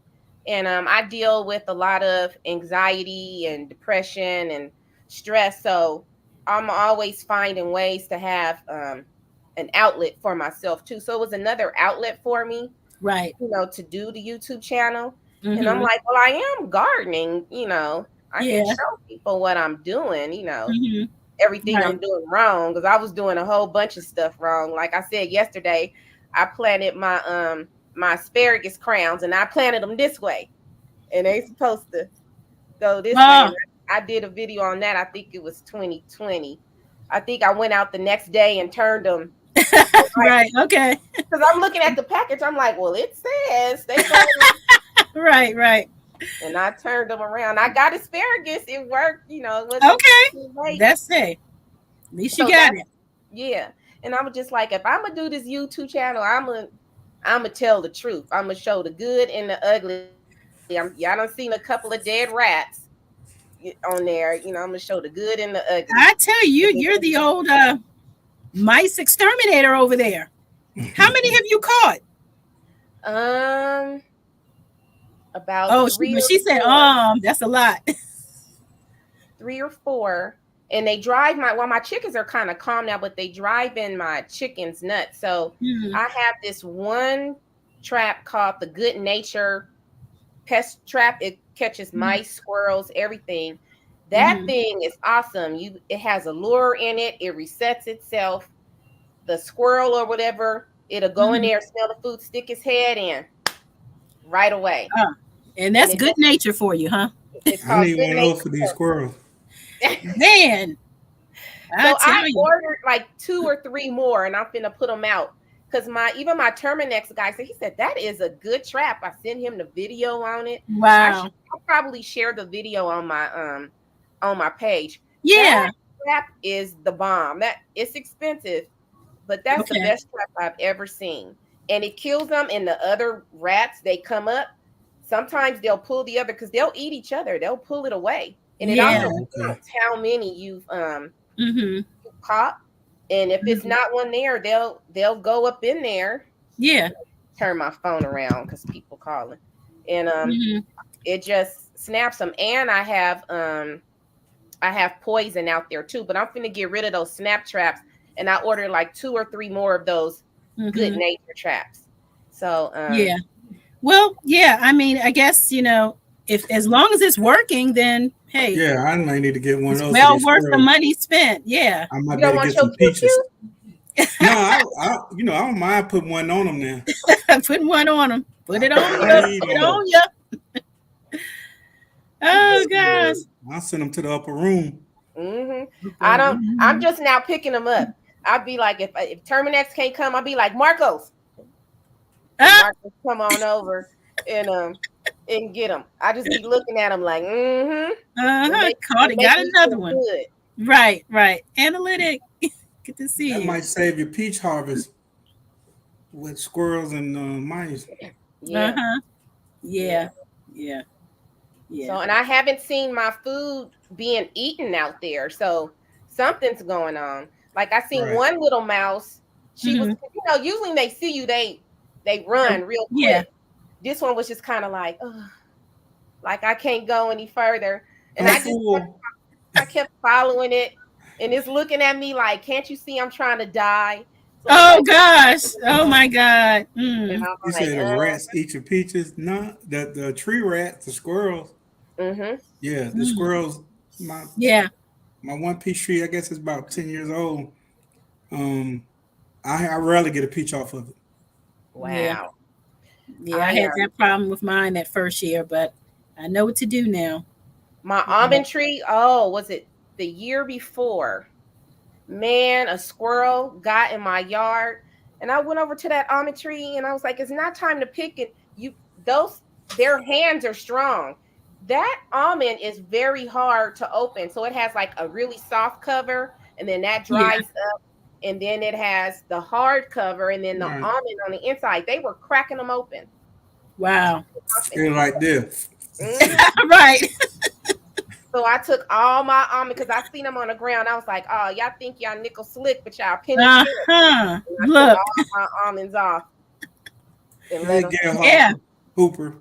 And I deal with a lot of anxiety and depression and stress. So I'm always finding ways to have an outlet for myself too. So it was another outlet for me, Right. to do the YouTube channel. And I'm Mm-hmm. like, well, I am gardening, I can Yeah. show people what I'm doing, Mm-hmm. everything Right. I'm doing wrong, because I was doing a whole bunch of stuff wrong. Like I said yesterday, I planted my asparagus crowns and I planted them this way, and they supposed to go this way. Oh, And I did a video on that. I think it was 2020. I think I went out the next day and turned them right. Okay. because I'm looking at the package. I'm like, well, it says they going, Right. and I turned them around. I got asparagus. It worked. It wasn't Okay. too late. That's it. At least you So got it. Yeah. And I was just like, if I'm gonna do this YouTube channel, I'm gonna tell the truth. I'm gonna show the good and the ugly. Y'all done seen a couple of dead rats on there. I'm gonna show the good and the ugly. I tell you, you're the old mice exterminator over there. How many have you caught? Um, about Oh, three when or she said, four, that's a lot. 3 or 4, and they drive my chickens are kind of calm now, but they drive in my chickens nuts. So Hmm. I have this one trap called the Good Nature Pest Trap. It catches mice, squirrels, everything. That Mhm. thing is awesome. It has a lure in it. It resets itself. the squirrel or whatever, it'll go in there, smell the food, stick its head in right away. And that's And good nature for you, huh? it's I called need good one of those for these squirrels. Man, I So tell I you. ordered like 2 or 3 more, and I'm finna put them out. Cause my Terminex guy said, he said that is a good trap. I sent him the video on it. Wow. I'll probably share the video on my page. Yeah. That trap is the bomb. That it's expensive, but that's the Okay. best trap I've ever seen. And it kills them, and the other rats, they come up. Sometimes they'll pull the other because they'll eat each other. They'll pull it away. And it Yeah. also Okay. counts how many you've Mm-hmm. caught. And if it's not one there, they'll go up in there. Yeah. Turn my phone around because people calling. And Mm-hmm. it just snaps them. And I have poison out there too, but I'm finna get rid of those snap traps, and I ordered like 2 or 3 more of those good nature traps. So Yeah. Well, yeah. I mean, I guess if as long as it's working, then hey, Yeah, I might need to get one of it's those for well these worth the squirrels. money spent. Yeah. I might you be don't able to want get your some peaches. pew. No, I don't mind putting one on them now. Put one on them. Put it on I you. need Put it one. on you. Oh gosh. I'll send them to the upper room. I'm just now picking them up. I'd be like, if Terminex can't come, I'll be like, Marcos. Marcos, come on over and get them. I just be looking at them like, Caught it. Got another one. Good. Right. Analytic. Good to see That you. might save your peach harvest with squirrels and mice. Yeah. Yeah. So, and I haven't seen my food being eaten out there. So something's going on. Like I seen one little mouse. She was, usually they see you, they run real quick. Yeah. This one was just kind of like, like I can't go any further. And I kept following it, and it's looking at me like, can't you see I'm trying to die? So gosh. Oh my God. You say the rats eat your peaches? No, the tree rats, the squirrels. Yeah, the squirrels. My one peach tree, I guess, is about 10 years old. I rarely get a peach off of it. Wow. Yeah, I had that problem with mine that first year, but I know what to do now. My almond tree, was it the year before? Man, a squirrel got in my yard, and I went over to that almond tree, and I was like, it's not time to pick it. Their hands are strong. That almond is very hard to open. So it has like a really soft cover, and then that dries up, and then it has the hard cover, and then the almond on the inside. They were cracking them open. Wow. It's like this. Right. So I took all my almond because I seen them on the ground. I was like, oh, y'all think y'all nickel slick, but y'all penny short. I Look. took all my almonds off. And Hooper.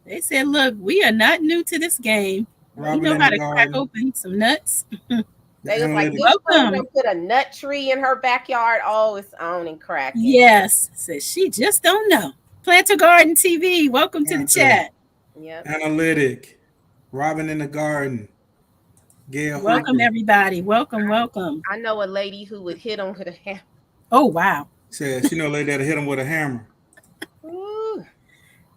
They said, look, we are not new to this game. Robin, we know how to crack open some nuts. They was like, welcome. Put a nut tree in her backyard. Oh, it's on and cracking. Yes. Says she just don't know. Planter Garden TV. Welcome to the chat. Yep. Analytic. Robin in the garden. Gail. Welcome Hooper. everybody. Welcome. I know a lady who would hit him with a hammer. Oh wow. Said she know a lady that'll hit him with a hammer. Ooh.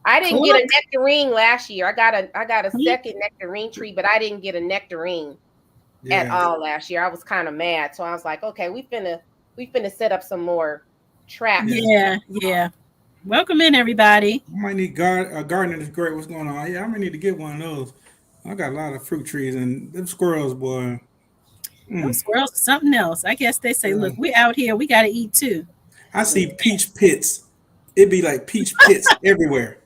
I didn't get a nectarine last year. I got a second nectarine tree, but I didn't get a nectarine at all last year. I was kind of mad, so I was like, okay, we finna set up some more traps. Yeah. Welcome in everybody. I might need gardening is great. What's going on? Yeah, I might need to get one of those. I got a lot of fruit trees and them squirrels, boy. Those squirrels are something else. I guess they say, look, we out here, we gotta eat too. I see peach pits. It'd be like peach pits everywhere.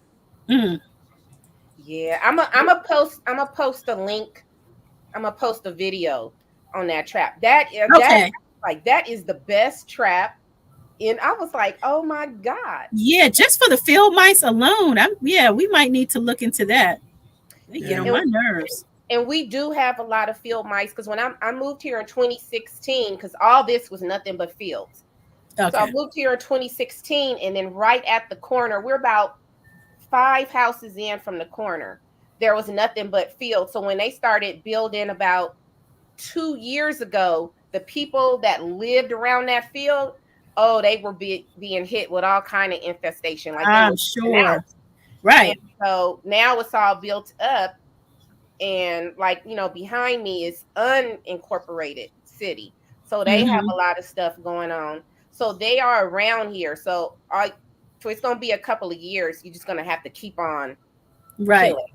Yeah, I'm a post a link. I'm gonna post a video on that trap. That is the best trap. And I was like, oh my God. Yeah, just for the field mice alone. We might need to look into that. They get on my nerves. And we do have a lot of field mice because when I moved here in 2016, because all this was nothing but fields. Okay. So I moved here in 2016, and then right at the corner, we're about 5 houses in from the corner. There was nothing but fields. So when they started building about 2 years ago, the people that lived around that field, oh, they were being hit with all kind of infestation, like they I'm were sure. out. Right. And so now it's all built up, and like, behind me is unincorporated city, so they have a lot of stuff going on. So they are around here. So it's gonna be a couple of years. You're just gonna have to keep on Right. tilling.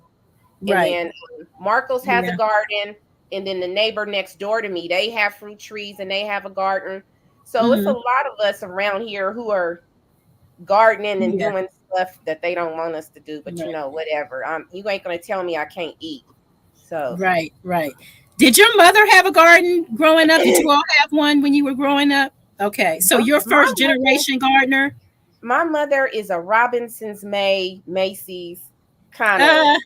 And Right. then Marcos has Yeah. a garden, and then the neighbor next door to me, they have fruit trees and they have a garden. So it's a lot of us around here who are gardening and Yeah. doing stuff that they don't want us to do, but Right. whatever. You ain't gonna tell me I can't eat. So Right. Right. Did your mother have a garden growing up? Did you all have one when you were growing up? Okay. So you're my first mother, generation gardener? my mother is a Robinson's May Macy's kind of. Uh,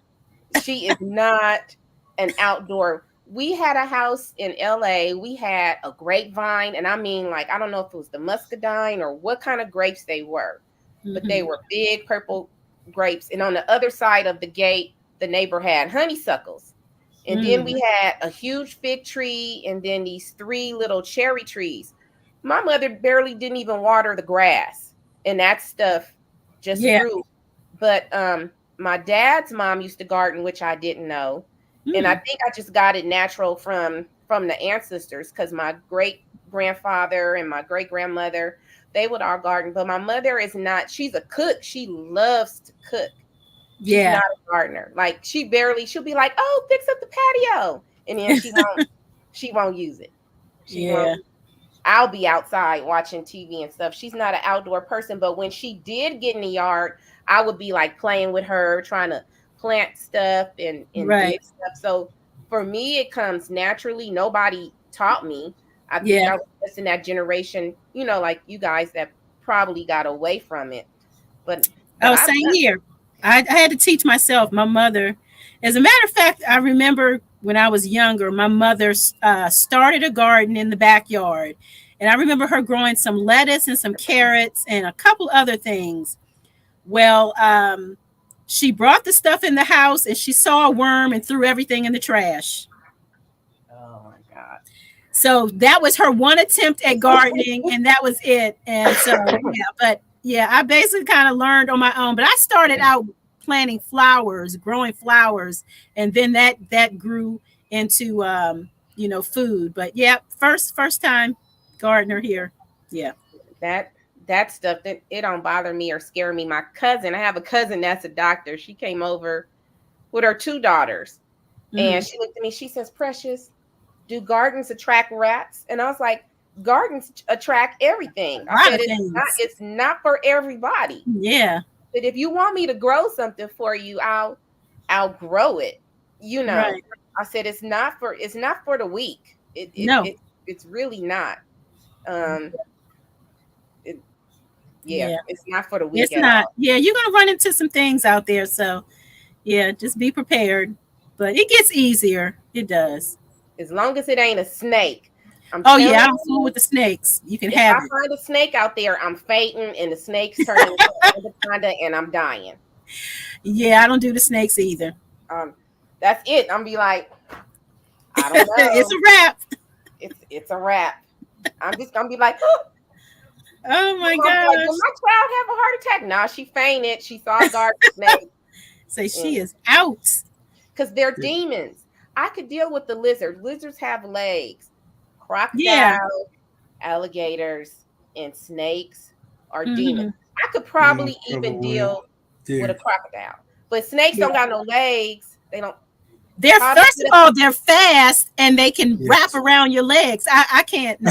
She is not an outdoor. We had a house in LA. We had a grapevine, and I mean, like, I don't know if it was the muscadine or what kind of grapes they were, but they were big purple grapes. And on the other side of the gate, the neighbor had honeysuckles. And then we had a huge fig tree, and then these 3 little cherry trees. My mother barely didn't even water the grass, and that stuff just yeah. grew. But my dad's mom used to garden, which I didn't know. And I think I just got it natural from the ancestors, because my great grandfather and my great grandmother, they would all garden. But my mother is not. She's a cook. She loves to cook. She's Yeah. not a gardener. Like, she'll be like, "Oh, fix up the patio," and then she won't use it. She Yeah. won't. I'll be outside watching TV and stuff. She's not an outdoor person, but when she did get in the yard, I would be like playing with her, trying to plant stuff and Right. dig stuff. So for me, it comes naturally. Nobody taught me. I think Yeah. I was just in that generation, like you guys, that probably got away from it. But Oh, I same here. I had to teach myself. My mother, as a matter of fact, I remember when I was younger, my mother started a garden in the backyard. And I remember her growing some lettuce and some carrots and a couple other things. Well, she brought the stuff in the house and she saw a worm and threw everything in the trash. Oh my God. So that was her one attempt at gardening, and that was it. And so, yeah, but yeah, I basically kind of learned on my own. But I started out planting flowers, growing flowers, and then that grew into food. But yeah, first time gardener here. Yeah. That stuff, that it don't bother me or scare me. My cousin, I have a cousin that's a doctor. She came over with her 2 daughters, and she looked at me. She says, "Precious, do gardens attract rats?" And I was like, "Gardens attract everything." I said, it's not for everybody. Yeah. But if you want me to grow something for you, I'll grow it. Right. I said, it's not for the weak. No. It's really not. Yeah. It's not for the weak. It's not. All. Yeah, you're gonna run into some things out there. So yeah, just be prepared. But it gets easier. It does. As long as it ain't a snake. I don't fool with the snakes. You can have it. If I find a snake out there, I'm fainting, and the snake's turning into anaconda, and I'm dying. Yeah, I don't do the snakes either. That's it. I'm be like, I don't know. It's a wrap. It's a wrap. I'm just gonna be like, oh my gosh. Like, did my child have a heart attack? Nah, she fainted. She saw a garden snake. Say she is out. Because they're demons. I could deal with the lizard. Lizards have legs. Crocodiles, alligators, and snakes are demons. I could probably even deal with a crocodile. But snakes don't got no legs. They don't. They're first of all, they're fast and they can wrap around your legs. I can't. No.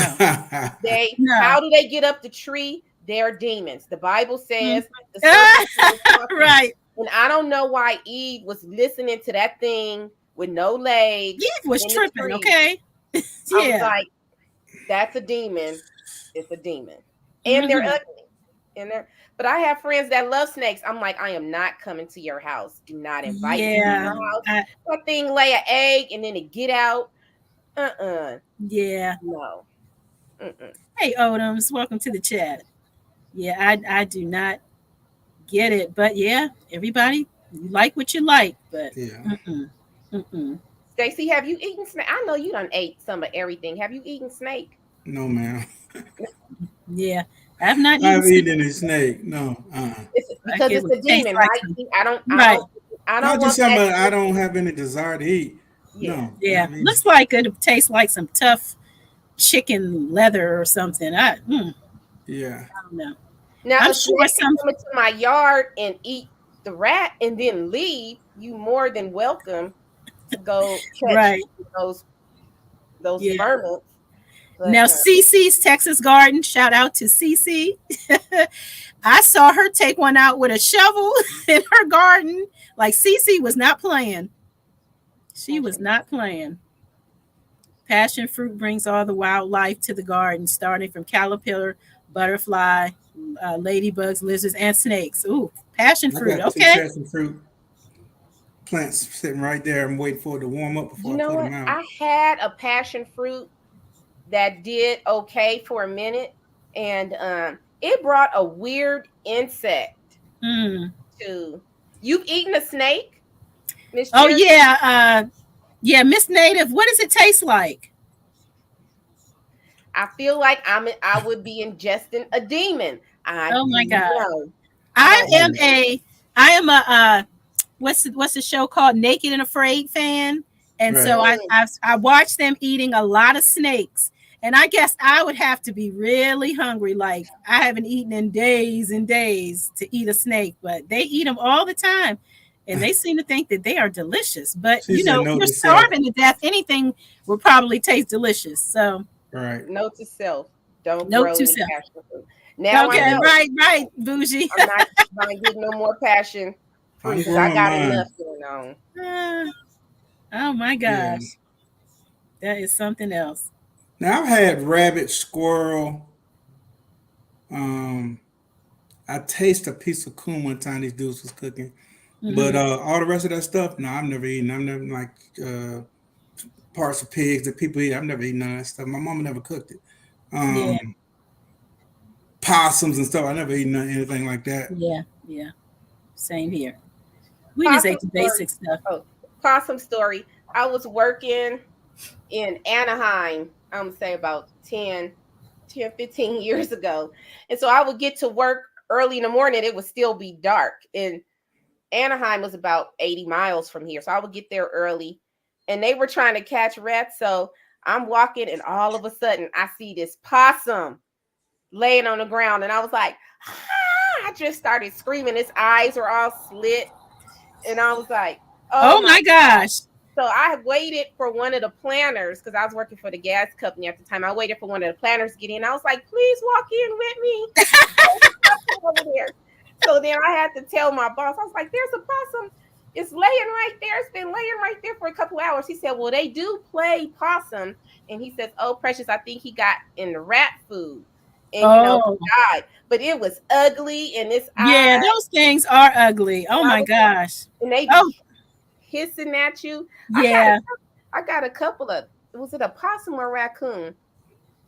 How do they get up the tree? They're demons. The Bible says right. And I don't know why Eve was listening to that thing with no legs. Eve was tripping. Okay. I was like, that's a demon. It's a demon, and they're ugly. But I have friends that love snakes. I'm like, I am not coming to your house. Do not invite me to your house. That thing lay an egg and then it get out. Yeah. No. Hey, Odoms, welcome to the chat. Yeah, I do not get it, but yeah, everybody, you like what you like, but Stacy, have you eaten snake? I know you done ate some of everything. Have you eaten snake? No, ma'am. Yeah, I've not I've eaten eaten any snake. No. It's because it it's would a taste demon, like right? some, I right. don't, I Not don't just want something I that. don't have any desire to eat. Yeah. No. Yeah, I've eaten. looks like it tastes like some tough chicken leather or something. Yeah. I don't know. Now I'm a sure snake can some. come into my yard and eat the rat and then leave. You more than welcome to go catch Right. those Yeah. vermin. But Now, Cece's Texas Garden. Shout out to Cece. I saw her take one out with a shovel in her garden. Like Cece was not playing. She was not playing. Passion fruit brings all the wildlife to the garden, starting from caterpillar, butterfly, ladybugs, lizards, and snakes. Ooh, passion I fruit. got 2 Okay. passion fruit plants sitting right there. I'm waiting for it to warm up you before I know put them what? out. I had a passion fruit that did okay for a minute, and it brought a weird insect Mm. to. You've eaten a snake, Miss Oh Cherry? yeah, yeah, Miss Native. What does it taste like? I feel like I would be ingesting a demon. I Oh my do God. know. I I don't am know. a what's the show called, Naked and Afraid fan, and Right. so I watched them eating a lot of snakes, and I guess I would have to be really hungry, like I haven't eaten in days and days to eat a snake, but they eat them all the time, and they seem to think that they are delicious. But She said if note you're to self. starving to death, anything will probably taste delicious. So Right. Note to self: don't note grow to any self. passion fruit. Now I Okay, Right. know right, bougie. I'm not gonna get no more passion fruit I'm because I growing got mine. enough going on. Oh my Yeah. gosh, that is something else. Now I've had rabbit, squirrel. Um, I tasted a piece of coon one time these dudes was cooking. But Hmm. all the rest of that stuff, no, I've never eaten. I've never like parts of pigs that people eat. I've never eaten none of that stuff. My mama never cooked it. Yeah, Um, Possums and stuff. I never eaten anything like that. yeah. Same here. We just Possum ate the story. basic stuff. Oh, possum story. I was working in Anaheim, I'm gonna say about 15 years ago. And so I would get to work early in the morning. It would still be dark. And Anaheim was about 80 miles from here. So I would get there early. And they were trying to catch rats. So I'm walking, and all of a sudden I see this possum laying on the ground. And I was like, ah! I just started screaming. His eyes were all slit. And I was like, oh Oh my. my gosh. So I waited for one of the planners because I was working for the gas company at the time. I waited for one of the planners to get in. I was like, please walk in with me. Over there. So then I had to tell my boss, I was like, there's a possum. It's laying right there. It's been laying right there for a couple hours. He said, well, they do play possum. And he says, oh, precious, I think he got in the rat food. And, Oh, died. But it was ugly. And this yeah, eye. those things are ugly. Oh my gosh. And they Oh, be hissing at you. yeah. I got a couple of, was it a possum or raccoon?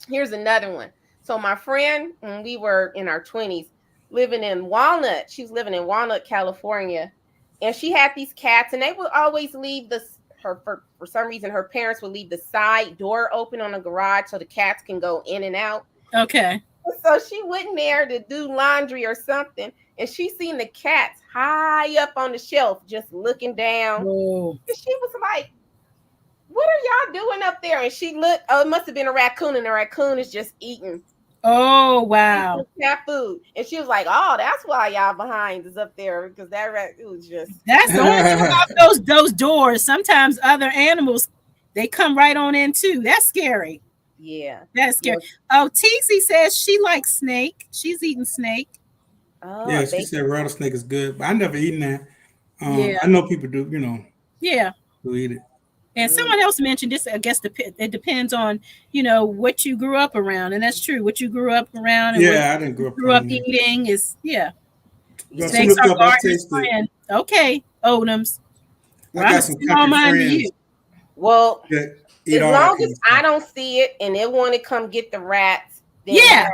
Here's another one. So my friend, when we were in our 20s, living in Walnut, she was living in Walnut, California, and she had these cats, and they would always leave for some reason her parents would leave the side door open on the garage so the cats can go in and out. Okay. So she went in there to do laundry or something, and she seen the cats high up on the shelf just looking down. Whoa. And she was like, what are y'all doing up there? And she looked, oh, it must have been a raccoon, and the raccoon is just eating. Oh, wow. Cat food. And she was like, oh, that's why y'all behind is up there, because that rat, it was just. That's the only thing about those doors. Sometimes other animals, they come right on in too. That's scary. Yeah. That's scary. Oh, Teesy says she likes snake. She's eating snake. Oh, Yeah, she said rattlesnake is good, but I never eaten that. Yeah. I know people do, Yeah. who eat it. And someone else mentioned this. I guess it depends on, what you grew up around, and that's true. What you grew up around, and Yeah, what I didn't grow up grew up around that. eating is Well, some snakes of the are stuff I gardeners' tasted. friend. Okay, Odoms. I got some country friends well, that eat as all long that as I don't see it and they want to come get the rats, then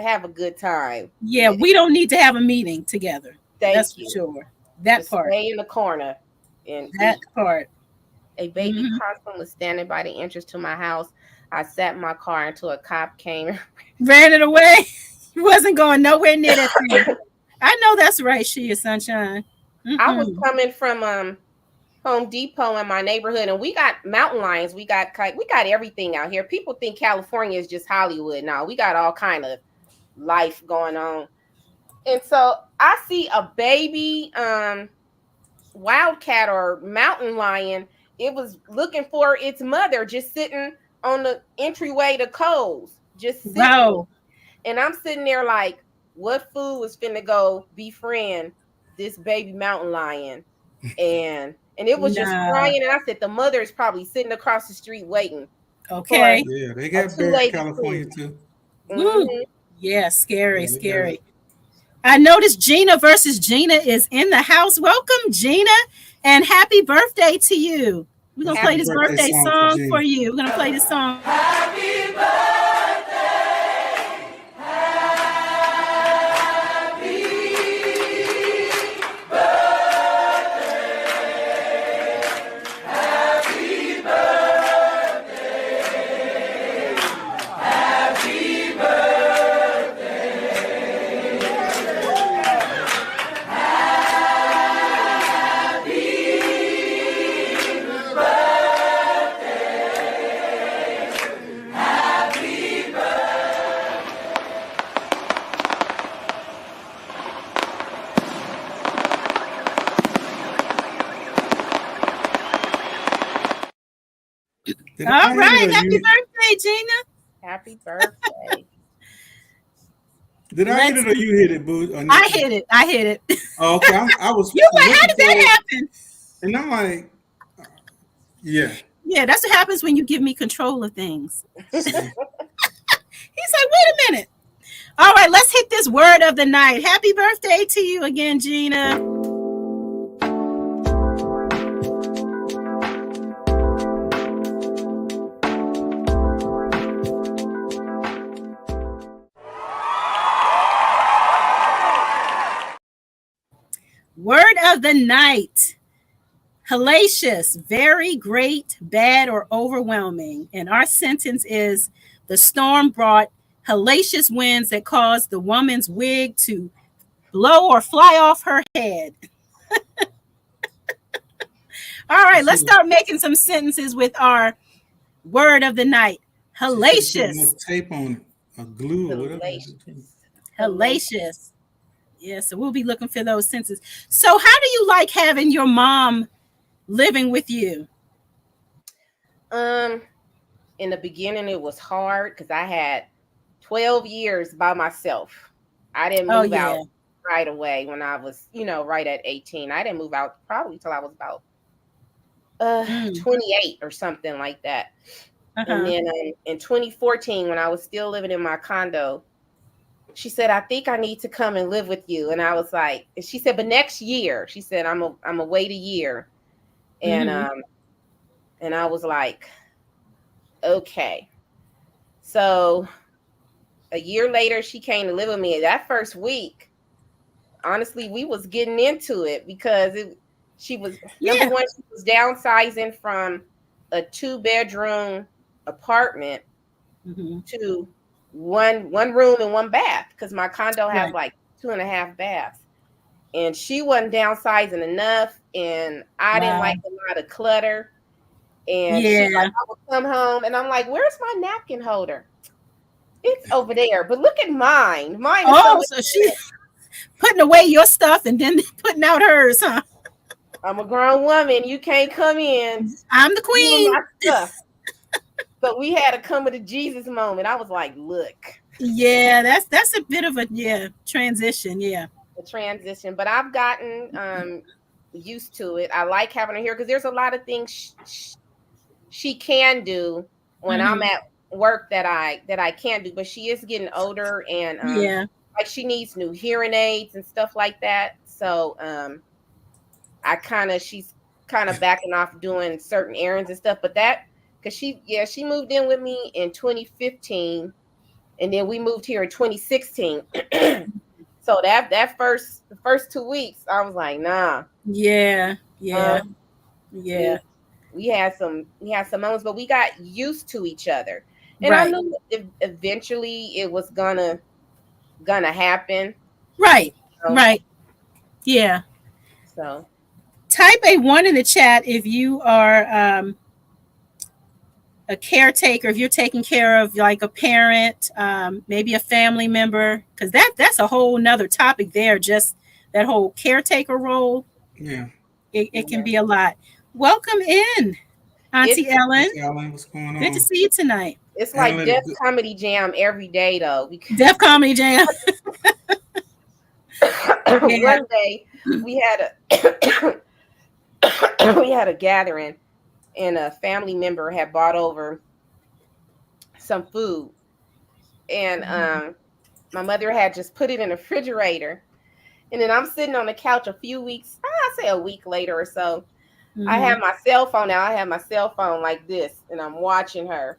have a good time. Yeah, we don't need to have a meeting together. That's for sure. That Just part. stay in the corner. And that part. A baby possum was standing by the entrance to my house. I sat in my car until a cop came. Ran it away? You wasn't going nowhere near that thing. I know that's right, she is sunshine. I was coming from Home Depot in my neighborhood, and we got mountain lions. We got everything out here. People think California is just Hollywood. No, we got all kind of life going on. And so I see a baby wildcat or mountain lion. It was looking for its mother, just sitting on the entryway to Kohl's, just sitting. Wow. And I'm sitting there like, what fool is finna go befriend this baby mountain lion? And it was just crying. And I said, the mother is probably sitting across the street waiting. Okay. Yeah, they got bears in California too. Mm-hmm. Yeah, scary. I noticed Gina versus Gina is in the house. Welcome, Gina, and happy birthday to you. We're going to play this birthday song for you. We're going to play this song. Happy birthday. All right, happy birthday, Gina. Happy birthday. Did I hit it or you hit it, Boo? I hit it. Oh, okay, I was. You like, how did that happen? And I'm like, yeah. Yeah, that's what happens when you give me control of things. He's like, wait a minute. All right, let's hit this word of the night. Happy birthday to you again, Gina. Word of the night. Hellacious, very great, bad, or overwhelming. And our sentence is, the storm brought hellacious winds that caused the woman's wig to blow or fly off her head. All right, let's start making some sentences with our word of the night. Hellacious. Tape on it, or glue, or whatever. Hellacious. Yeah, so we'll be looking for those sentences. So how do you like having your mom living with you? In the beginning it was hard because I had 12 years by myself. I didn't move out right away when I was, right at 18. I didn't move out probably till I was about 28 or something like that. And then in 2014, when I was still living in my condo, she said, I think I need to come and live with you. And I was like, she said, but next year, she said, I'm a wait a year. And and I was like, okay. So a year later, she came to live with me. That first week, honestly, we was getting into it because she was number one, she was downsizing from a 2-bedroom apartment to one room and one bath, because my condo has like 2.5 baths. And she wasn't downsizing enough, and I didn't like a lot of clutter. And she like, I would come home and I'm like, where's my napkin holder? It's over there. But look at mine. So she's putting away your stuff and then putting out hers, huh? I'm a grown woman. You can't come in. I'm the queen. But we had a come to Jesus moment. I was like, look. Yeah, that's a bit of a transition. Yeah. A transition. But I've gotten used to it. I like having her here because there's a lot of things she can do when I'm at work that I can't do. But she is getting older, and like she needs new hearing aids and stuff like that. So she's kind of backing off doing certain errands and stuff. But that, because she moved in with me in 2015, and then we moved here in 2016. So the first 2 weeks, I was like, nah. Yeah. We had some moments, but we got used to each other, and I knew eventually it was gonna gonna happen. Right. Right. Yeah. So type a 1 in the chat if you are a caretaker, if you're taking care of like a parent, maybe a family member, because that's a whole nother topic there. Just that whole caretaker role. Yeah. It can be a lot. Welcome in, Auntie Ellen. Auntie Ellen, what's going on? Good to see you tonight. It's like Def Comedy Jam every day, though. Def Comedy Jam. One day we had a gathering, and a family member had brought over some food, and my mother had just put it in the refrigerator, and then I'm sitting on the couch a few weeks, I say a week later or so. I have my cell phone now. I have my cell phone like this, and I'm watching her,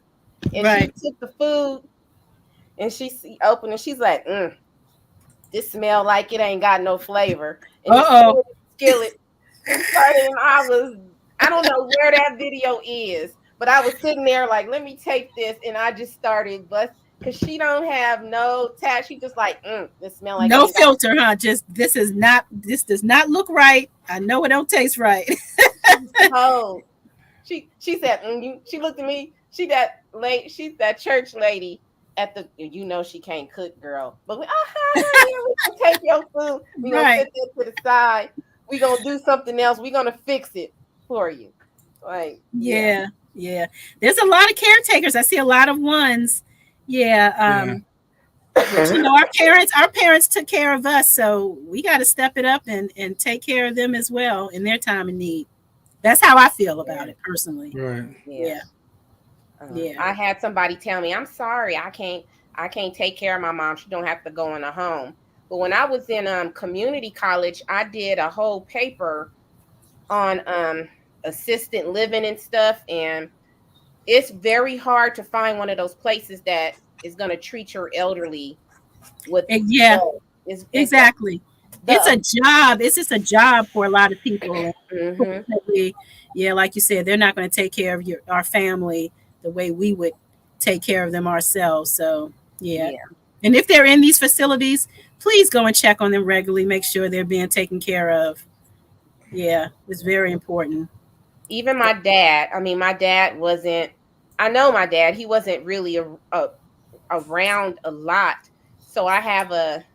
and she took the food, and she opened it. She's like, "This smell like it ain't got no flavor." And skillet started, and I don't know where that video is, but I was sitting there like, let me take this, and I just started because she don't have no tag. She just like, this smell like no filter, huh? Just this does not look right. I know it don't taste right. Oh, she said, she looked at me. She's that church lady at the, she can't cook, girl. But we can take your food. We're gonna sit there to the side. We're gonna do something else. We're gonna fix it for you. Like yeah. There's a lot of caretakers. I see a lot of ones. Yeah. But, our parents took care of us, so we got to step it up and take care of them as well in their time of need. That's how I feel about it personally. Right. Yeah. I had somebody tell me, I'm sorry, I can't take care of my mom. She don't have to go in a home. But when I was in community college, I did a whole paper on assisted living and stuff, and it's very hard to find one of those places that is going to treat your elderly with exactly. It's a job. It's just a job for a lot of people. Yeah, like you said, they're not going to take care of our family the way we would take care of them ourselves. So yeah. And if they're in these facilities, please go and check on them regularly. Make sure they're being taken care of. Yeah, it's very important. Even my dad. I mean, my dad wasn't. I know my dad. He wasn't really around a lot. So I have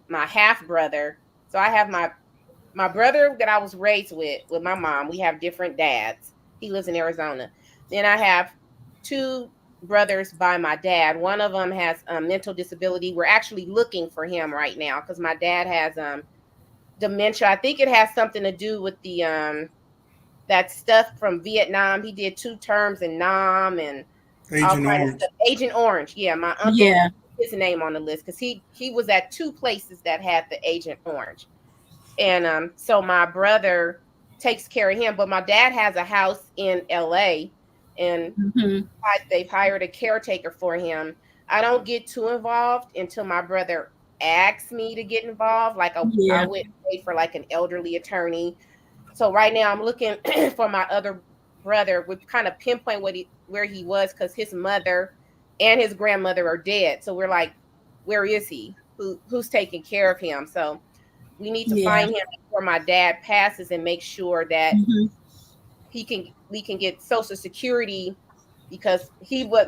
my half brother. So I have my brother that I was raised with my mom. We have different dads. He lives in Arizona. Then I have two brothers by my dad. One of them has a mental disability. We're actually looking for him right now because my dad has dementia. I think it has something to do with the that stuff from Vietnam. He did 2 terms in Nam and Agent Orange. Agent Orange. Yeah, my uncle put his name on the list because he was at 2 places that had the Agent Orange. And so my brother takes care of him, but my dad has a house in LA, and they've hired a caretaker for him. I don't get too involved until my brother asks me to get involved. Like I would pay for like an elderly attorney. So right now I'm looking for my other brother. We kind of pinpoint where he was because his mother and his grandmother are dead. So we're like, where is he? Who's taking care of him? So we need to find him before my dad passes and make sure that we can get Social Security, because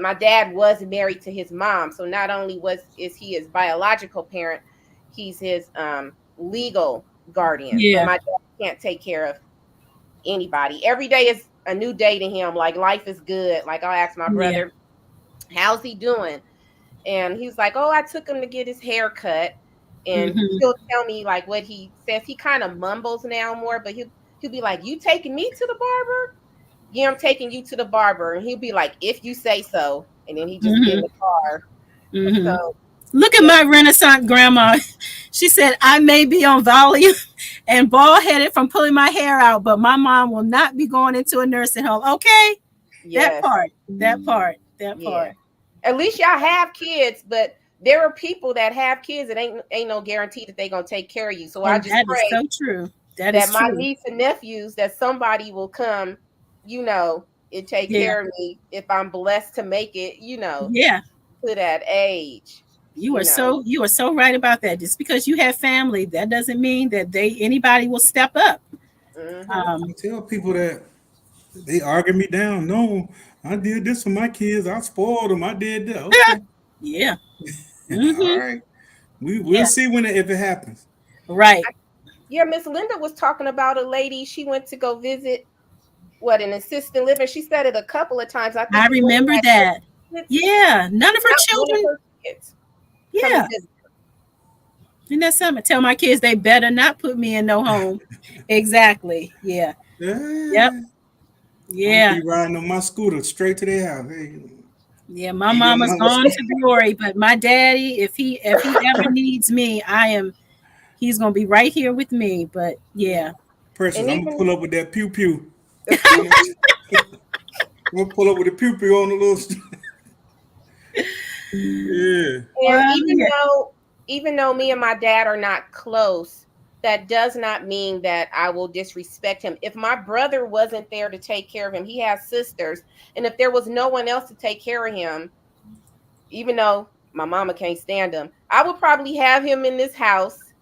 my dad was married to his mom. So not only is he his biological parent, he's his legal guardian. Yeah. So my dad can't take care of anybody. Every day is a new day to him. Like, life is good. Like, I'll ask my brother, how's he doing? And he's like, oh, I took him to get his hair cut. And he'll tell me like what he says. He kind of mumbles now more, but he'll be like, you taking me to the barber? Yeah, I'm taking you to the barber. And he'll be like, if you say so. And then he just get in the car. So, look at my Renaissance grandma. She said, I may be on volume and bald-headed from pulling my hair out, but my mom will not be going into a nursing home. Okay? Yes. That part. At least y'all have kids, but there are people that have kids that ain't no guarantee that they're gonna take care of you. So I just pray is so true. That my niece and nephews, that somebody will come, and take care of me if I'm blessed to make it, to that age. You are so right about that. Just because you have family, that doesn't mean that anybody will step up. I tell people that they argue me down. No, I did this for my kids. I spoiled them. I did that. Okay. Yeah. All right. We'll see if it happens. Right. Yeah, Miss Linda was talking about a lady. She went to go visit an assisted living. She said it a couple of times. I think I remember that. Yeah. None of her children. One of her kids yeah. And that's something. Tell my kids they better not put me in no home. Exactly. Yeah. Yep. Yeah. I'll be riding on my scooter straight to their house. Hey. Yeah, my mama's gone to glory, but my daddy, if he ever needs me, he's gonna be right here with me. But yeah. Precious, I'm gonna pull up with that pew pew. I'm gonna pull up with the pew pew on the little yeah. And even though me and my dad are not close, that does not mean that I will disrespect him. If my brother wasn't there to take care of him, he has sisters, and if there was no one else to take care of him, even though my mama can't stand him, I would probably have him in this house,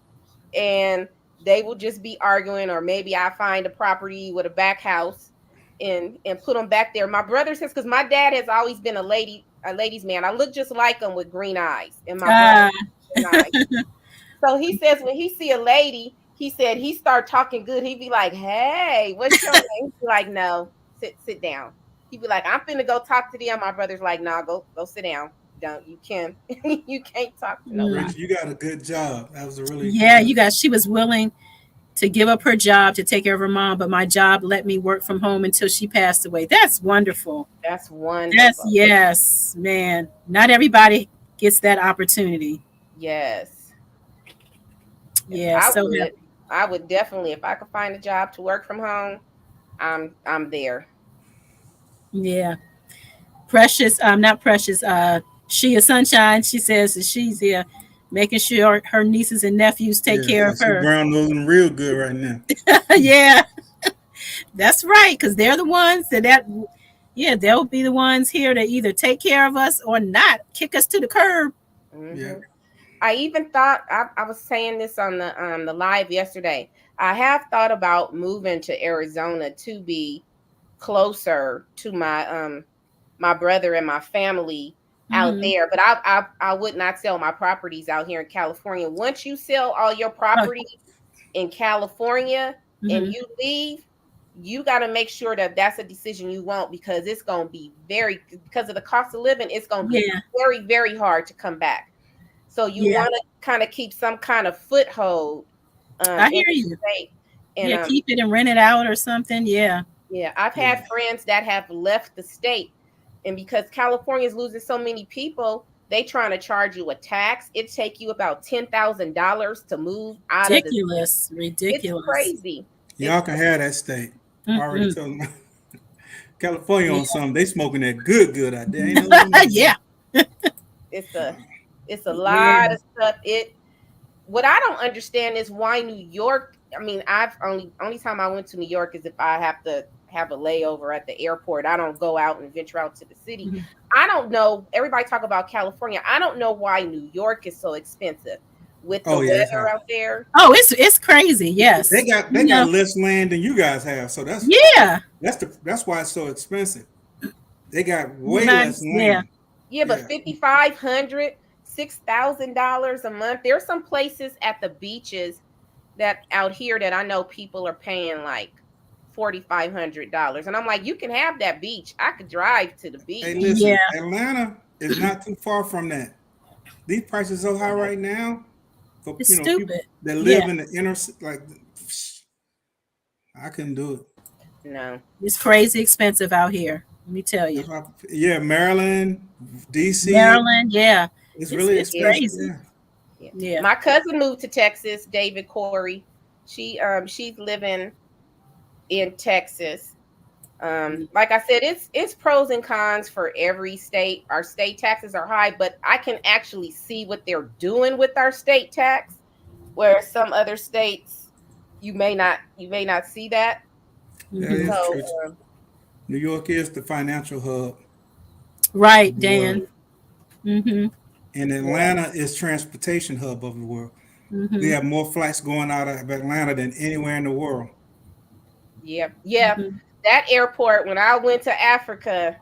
and they will just be arguing, or maybe I find a property with a back house and put him back there. My brother says, because my dad has always been a ladies' man. I look just like him with green eyes, and my brother green eyes. So he says when he see a lady, he said he start talking good. He'd be like, "Hey, what's your name?" He'd be like, "No, sit down." He'd be like, "I'm finna go talk to them." My brother's like, "Nah, go sit down. You can't talk to nobody." You got a good job. That was a really She was willing to give up her job to take care of her mom, but my job let me work from home until she passed away. That's wonderful. That's wonderful. Yes, man. Not everybody gets that opportunity. Yes. Yeah, I would definitely, if I could find a job to work from home, I'm there. Yeah. Precious, not Precious, she is Sunshine. She says that she's here making sure her nieces and nephews take care of her. Brown nosing real good right now. Yeah. That's right, because they're the ones they'll be the ones here to either take care of us or not kick us to the curb. Yeah. I even thought I was saying this on the live yesterday. I have thought about moving to Arizona to be closer to my my brother and my family out there. But I would not sell my properties out here in California. Once you sell all your property in California and you leave, you got to make sure that that's a decision you want, because it's going to be because of the cost of living, it's going to be very, very hard to come back. So you want to kind of keep some kind of foothold. I hear you. And keep it and rent it out or something. Yeah. Yeah. I've had friends that have left the state, and because California is losing so many people, they trying to charge you a tax. It take you about $10,000 to move out of the state. Ridiculous. It's crazy. Y'all can have that state. I already told them. California on something. They smoking that good out there. Ain't no yeah. It's a lot of stuff. What I don't understand is why New York. I mean, I've only time I went to New York is if I have to have a layover at the airport. I don't go out and venture out to the city. I don't know. Everybody talk about California. I don't know why New York is so expensive with the weather out there. Oh, it's crazy. Yes, they got less land than you guys have. So that's why it's so expensive. They got way less land. Yeah, but $5,500, $6,000 a month. There's some places at the beaches that out here that I know people are paying like $4,500, and I'm like, you can have that beach. I could drive to the beach. Hey, listen, Atlanta is not too far from that. These prices are so high right now. For it's stupid. People that live in the inner, like, I couldn't do it. No, it's crazy expensive out here. Let me tell you. Maryland, DC. It's really expensive. Crazy. Yeah. My cousin moved to Texas, David Corey. She's living in Texas. Like I said, it's pros and cons for every state. Our state taxes are high, but I can actually see what they're doing with our state tax, where some other states you may not see that. New York is the financial hub. Right, Dan. And And Atlanta is transportation hub of the world. Mm-hmm. We have more flights going out of Atlanta than anywhere in the world. Yeah. Mm-hmm. That airport, when I went to Africa,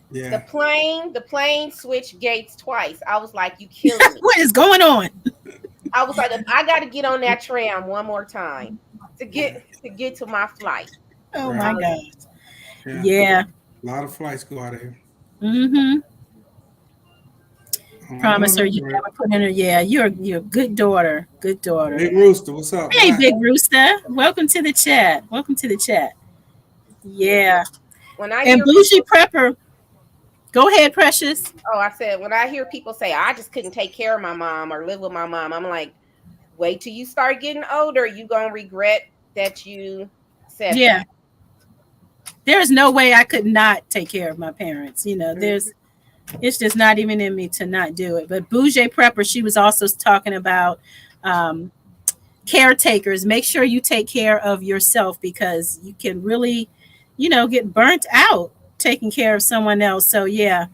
the plane switched gates twice. I was like, you killing me. What is going on? I was like, I got to get on that tram one more time to get to my flight. Oh my God. Yeah. A lot of flights go out of here. Mm-hmm. Promise her you never put in her. Yeah, you're a good daughter. Good daughter. Big Rooster, what's up? Hey, Big Rooster. Welcome to the chat. Yeah. And Bougie Prepper. Go ahead, Precious. Oh, I said, when I hear people say, I just couldn't take care of my mom or live with my mom, I'm like, wait till you start getting older. You're going to regret that you said that. There's no way I could not take care of my parents. You know, it's just not even in me to not do it. But Bougie Prepper, she was also talking about caretakers. Make sure you take care of yourself because you can really, get burnt out taking care of someone else. So yeah,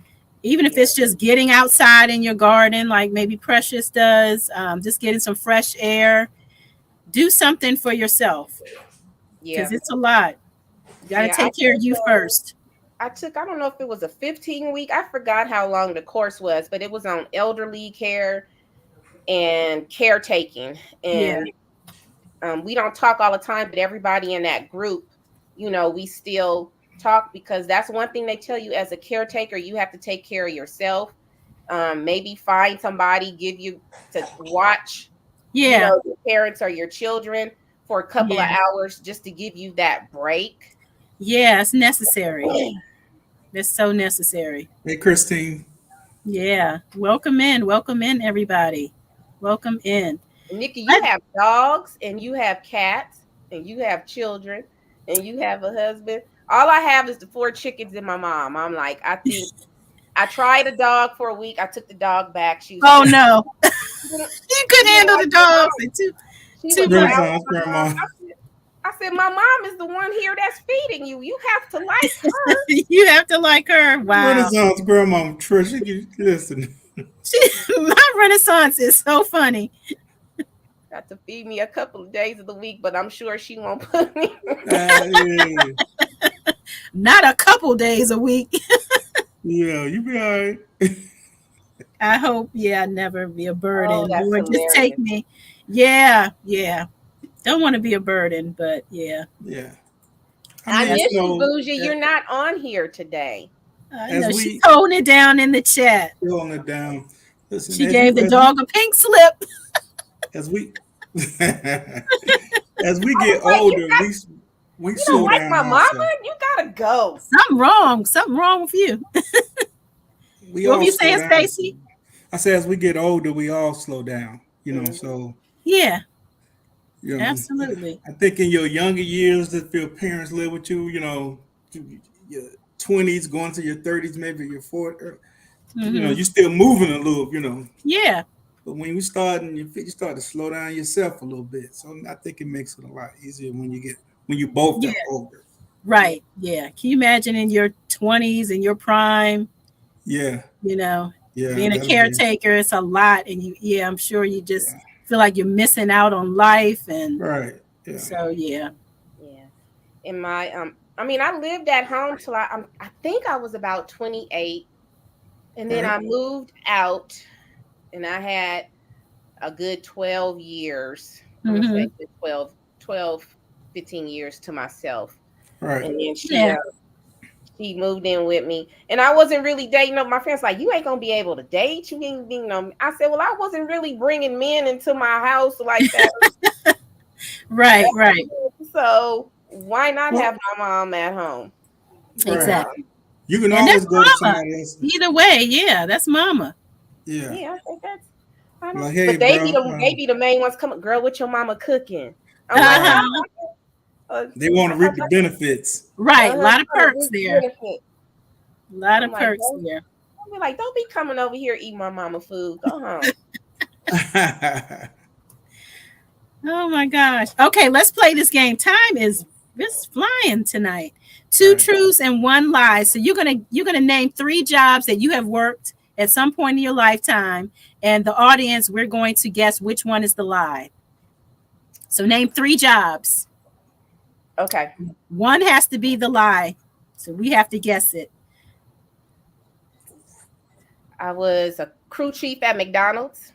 even if it's just getting outside in your garden, like maybe Precious does, just getting some fresh air, do something for yourself. Yeah, because it's a lot. You got to take care of you first. I don't know if it was a 15-week, I forgot how long the course was, but it was on elderly care and caretaking. And we don't talk all the time, but everybody in that group, we still talk because that's one thing they tell you as a caretaker, you have to take care of yourself. Maybe find somebody, give you to watch, your parents or your children for a couple of hours just to give you that break. Yeah, it's necessary. It's so necessary. Hey, Christine. Yeah. Welcome in, everybody. Welcome in. Nikki, you have dogs and you have cats and you have children and you have a husband. All I have is the 4 chickens and my mom. I'm like, I think I tried a dog for a week. I took the dog back. Oh, no. You couldn't handle the dogs. Too much. I said, my mom is the one here that's feeding you. You have to like her. You have to like her. Wow. Renaissance grandma, Trisha, listen. My Renaissance is so funny. Got to feed me a couple of days of the week, but I'm sure she won't put me. Not a couple days a week. Yeah, you be all right. I hope, never be a burden. Lord, just take me. Yeah. Don't want to be a burden, but yeah. I miss you, Bougie. You're not on here today. I know she's holding it down in the chat. Holding it down. Listen, she gave the dog a pink slip. As we get older, we slow down. My mama, you gotta go. Something wrong with you. What were you saying, Stacy? I said, as we get older, we all slow down. So yeah. Absolutely. I think in your younger years, if your parents live with you, your 20s, going to your 30s, maybe your 40s, you're still moving a little, Yeah. But when you start to slow down yourself a little bit. So I think it makes it a lot easier when you both get older. Right. Yeah. Can you imagine in your 20s, in your prime? Yeah. Being a caretaker, it's a lot. And I'm sure you just feel like you're missing out on life. And right. Yeah. So, yeah. In my, I lived at home till I think I was about 28. And then I moved out and I had a good 12 years. I'm going to say 12, 15 years to myself. Right. And then she moved in with me. And I wasn't really dating up. My friends like, you ain't going to be able to date. You ain't being I said, well, I wasn't really bringing men into my house like that. Right. So why not have my mom at home? Exactly. You can always go to somebody else. Either way, that's mama. Yeah. I think that's. Like, hey, but they be the main ones coming. Girl, what your mama cooking? I'm like, they want to reap the benefits. Right. A lot of perks there. I'll be like, don't be coming over here eating my mama food. Go home. Oh my gosh. Okay, let's play this game. Time is flying tonight. 2 truths and 1 lie. So you're gonna name 3 jobs that you have worked at some point in your lifetime, and the audience, we're going to guess which one is the lie. So name 3 jobs. Okay. One has to be the lie, so we have to guess it. I was a crew chief at McDonald's.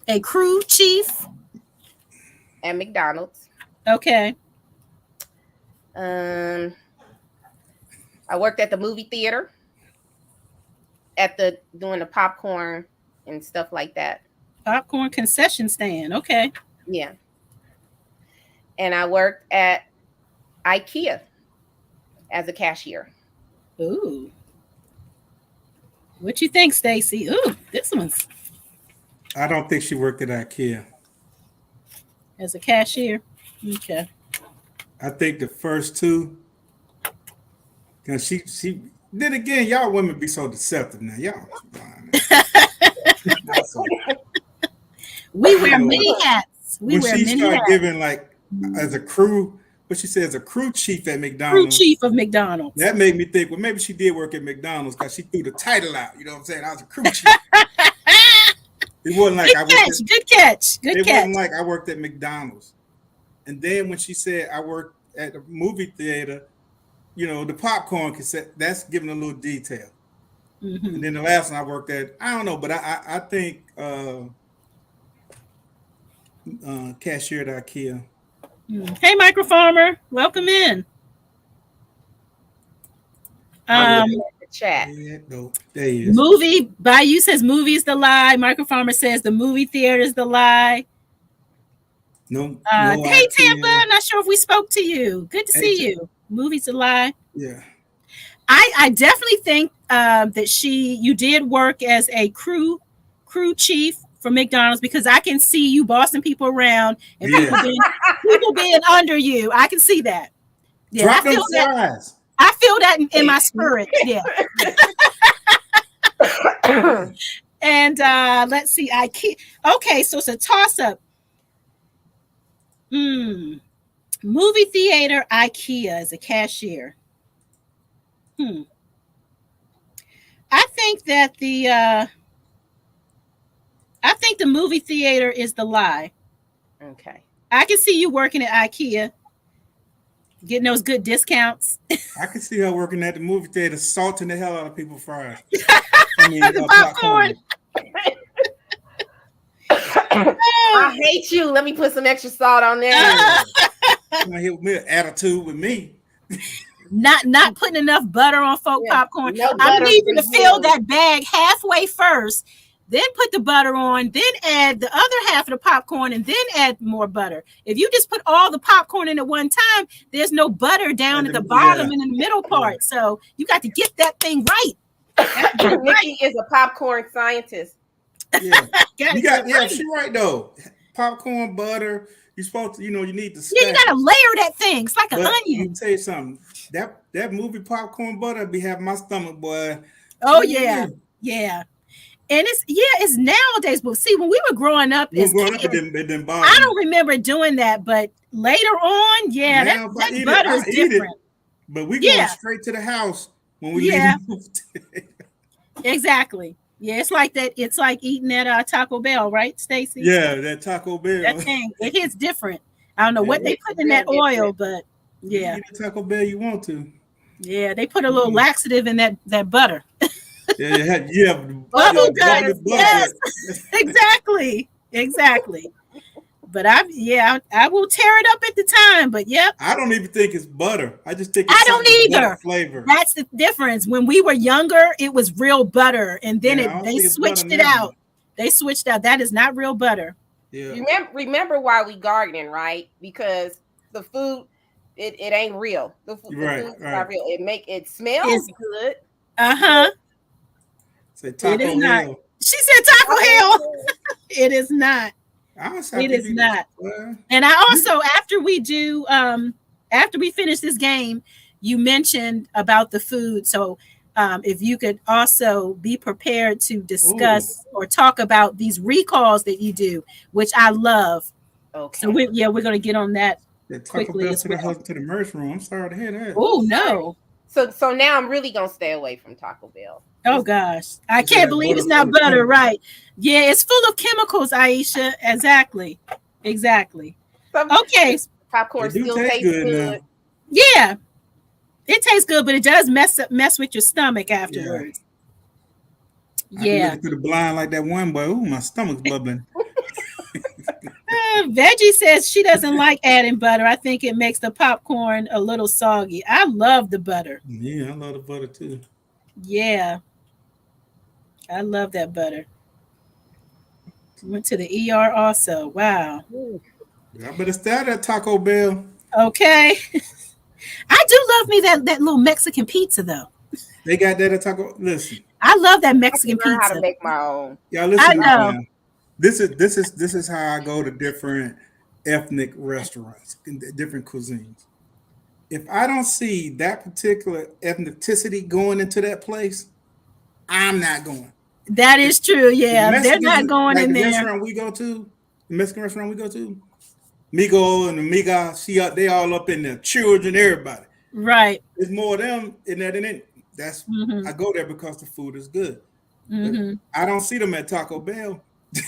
A crew chief At McDonald's. Okay. I worked at the movie theater. Doing the popcorn and stuff like that. Popcorn concession stand. Okay. Yeah. And I worked at IKEA as a cashier. Ooh. What you think, Stacy? Ooh, this one's. I don't think she worked at IKEA. As a cashier? Okay. I think the first 2, because she then again, y'all women be so deceptive now. Y'all. We wear many hats. When she started giving as a crew, what she said, as a crew chief at McDonald's. Crew chief of McDonald's. That made me think, well, maybe she did work at McDonald's because she threw the title out. You know what I'm saying? I was a crew chief. It wasn't like Good catch. It wasn't like I worked at McDonald's. And then when she said I worked at the movie theater, the popcorn cassette, that's giving a little detail. Mm-hmm. And then the last one I worked at, I don't know, but I think cashier at IKEA. Hey, Micro Farmer, welcome in. Chat. Yeah, no, there he is. Movie Bayou says movie is the lie. Micro Farmer says the movie theater is the lie. No. Hey, Tampa, I'm not sure if we spoke to you. Good to see you. Movie's a lie. Yeah. I definitely think that you did work as a crew chief for McDonald's, because I can see you bossing people around and people being under you. I can see that. Yeah, Drop them fries. I feel that in my spirit. Yeah. And let's see. Okay, so it's a toss-up. Movie theater, IKEA as a cashier. I think that the movie theater is the lie. Okay. I can see you working at IKEA, getting those good discounts. I can see her working at the movie theater, salting the hell out of people's fries. The popcorn. I hate you. Let me put some extra salt on there. Attitude with me. Not putting enough butter on popcorn. No, I need you to fill that bag halfway first, then put the butter on, then add the other half of the popcorn, and then add more butter. If you just put all the popcorn in at one time, there's no butter down at the bottom and in the middle part. So you got to get that thing right. Nikki is a popcorn scientist. Yeah, she's right though. Popcorn, butter. You're supposed to, you need to. Yeah, you gotta layer that thing. It's like an onion. Let me tell you something. That movie popcorn butter be having my stomach, boy. Oh yeah. And it's nowadays. But see, when we were growing up, I don't remember doing that. But later on, that butter is different. But we going straight to the house when we leave. Exactly. Yeah, it's like that. It's like eating at Taco Bell, right, Stacy? Yeah, that Taco Bell. That thing, it hits different. I don't know what they put in that oil, but yeah. You eat the Taco Bell you want to. Yeah, they put a little laxative in that butter. Bubble guts. Yes, exactly. But I will tear it up at the time. But I don't even think it's butter. I just think I don't either. Flavor. That's the difference. When we were younger, it was real butter, and then they switched it out. They switched out. That is not real butter. Yeah. Remember why we gardening, right? Because the food, it ain't real. The food is not real. It smells good. Say Taco Hill. Not. She said Taco Hill. It is not. It is not. And I also, after we finish this game, you mentioned about the food. So if you could also be prepared to discuss or talk about these recalls that you do, which I love. Okay. So we're going to get on that quickly. To the merch room. I'm sorry to hear that. Oh no. So now I'm really gonna stay away from Taco Bell. Oh gosh, I It's can't like believe it's butter not full of butter, chemicals. right? Yeah, it's full of chemicals, Aisha. Exactly. Some Okay. It popcorn do still taste tastes good good. now. Yeah, it tastes good, but it does mess with your stomach Yeah. afterwards. I be Yeah. looking through the blind like that one boy. Ooh, my stomach's bubbling. Veggie says she doesn't like adding butter. I think it makes the popcorn a little soggy. I love the butter. Yeah, I love the butter too. Yeah, I love that butter. Went to the ER also. Wow. Ooh. I better start at Taco Bell. Okay. I do love me that little Mexican pizza though. They got that at Taco. Listen, I love that I can Mexican learn how to pizza. make my own. y'all I listen to me know. now. This is how I go to different ethnic restaurants, different cuisines. If I don't see that particular ethnicity going into that place, I'm not going. That is true. The Yeah, they're Mexicans, not going like in the there. restaurant we go to, the Mexican restaurant we go to, Migo and the Miga, they all up in there, children, everybody. Right. There's more of them in there than it. That's Hmm. I go there because the food is good. But Hmm. I don't see them at Taco Bell.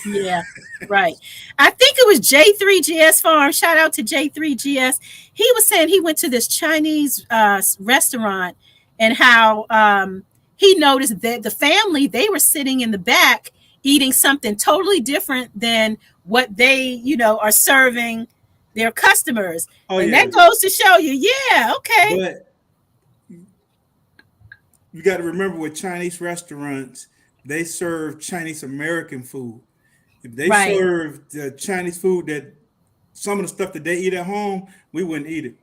Yeah. Right. I think it was J3GS Farm. Shout out to J3GS. He was saying he went to this Chinese restaurant and how he noticed that the family, they were sitting in the back eating something totally different than what they, are serving their customers. Oh And yeah, that goes to show you, yeah, okay. but you got to remember with Chinese restaurants, they serve Chinese American food. If they Right. serve the Chinese food that some of the stuff that they eat at home, we wouldn't eat it.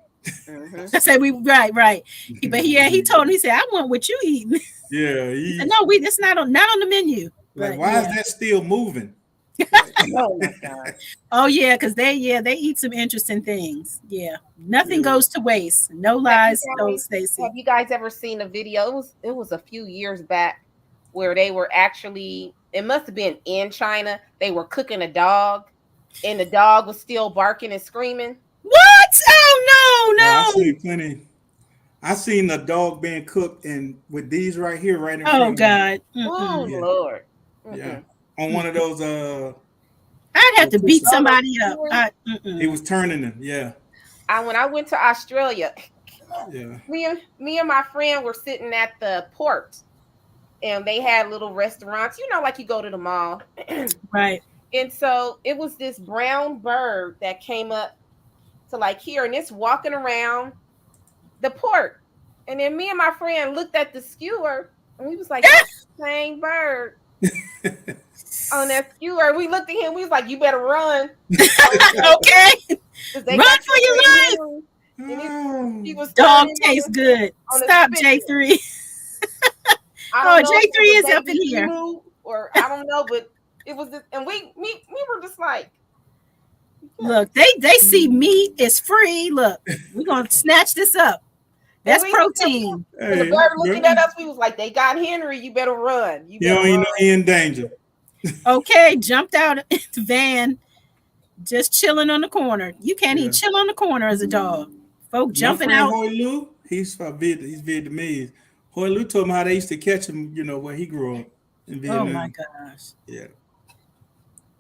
Mhm. I said right. But yeah, he told me, he said, I want what you eating. Yeah, He said, no, it's not on the menu. like But why is yeah. that still moving? Like, Oh my god. Oh yeah, because they eat some interesting things. Yeah. Nothing yeah. goes to waste. No Have you lies told, guys Stacy. have you guys ever seen a video? It was a few years back where they were actually, it must have been in China. They were cooking a dog and the dog was still barking and screaming. What? Oh I no. seen plenty. I seen a dog being cooked and with these right here, right in Oh front of me. God. Oh Yeah, Lord. yeah. Mm-mm. On one of those I'd have to beat rotisserie. Oh, no. somebody up. He was turning them. Yeah, When I went to Australia, yeah. me and my friend were sitting at the port and they had little restaurants, like you go to the mall. Right. And so it was this brown bird that came up to like here and it's walking around the port. And then me and my friend looked at the skewer and we was like, that's the same bird on that skewer. We looked at him, we was like, you better run. Okay. 'Cause they Run got for your life. you. And he Oh, was Dog turning tastes on good. on the Stop, spit. J3. I Oh, don't know if it J3 was is up baby in here. emu or I don't know, but it was and we were just like, Look, they see meat is free. Look, we're gonna snatch this up. and That's we protein. when the hey, bird looking at us, we was like, they got Henry, you better run. You you better don't even run. know he in danger. Okay, jumped out the van, just chilling on the corner. You can't even Yeah. chill on the corner as a dog. Folk My jumping friend out. Hoy Lou, he's Vietnamese. Hoy Lou told me how they used to catch him, where he grew up in Oh my Vietnam. gosh. Yeah.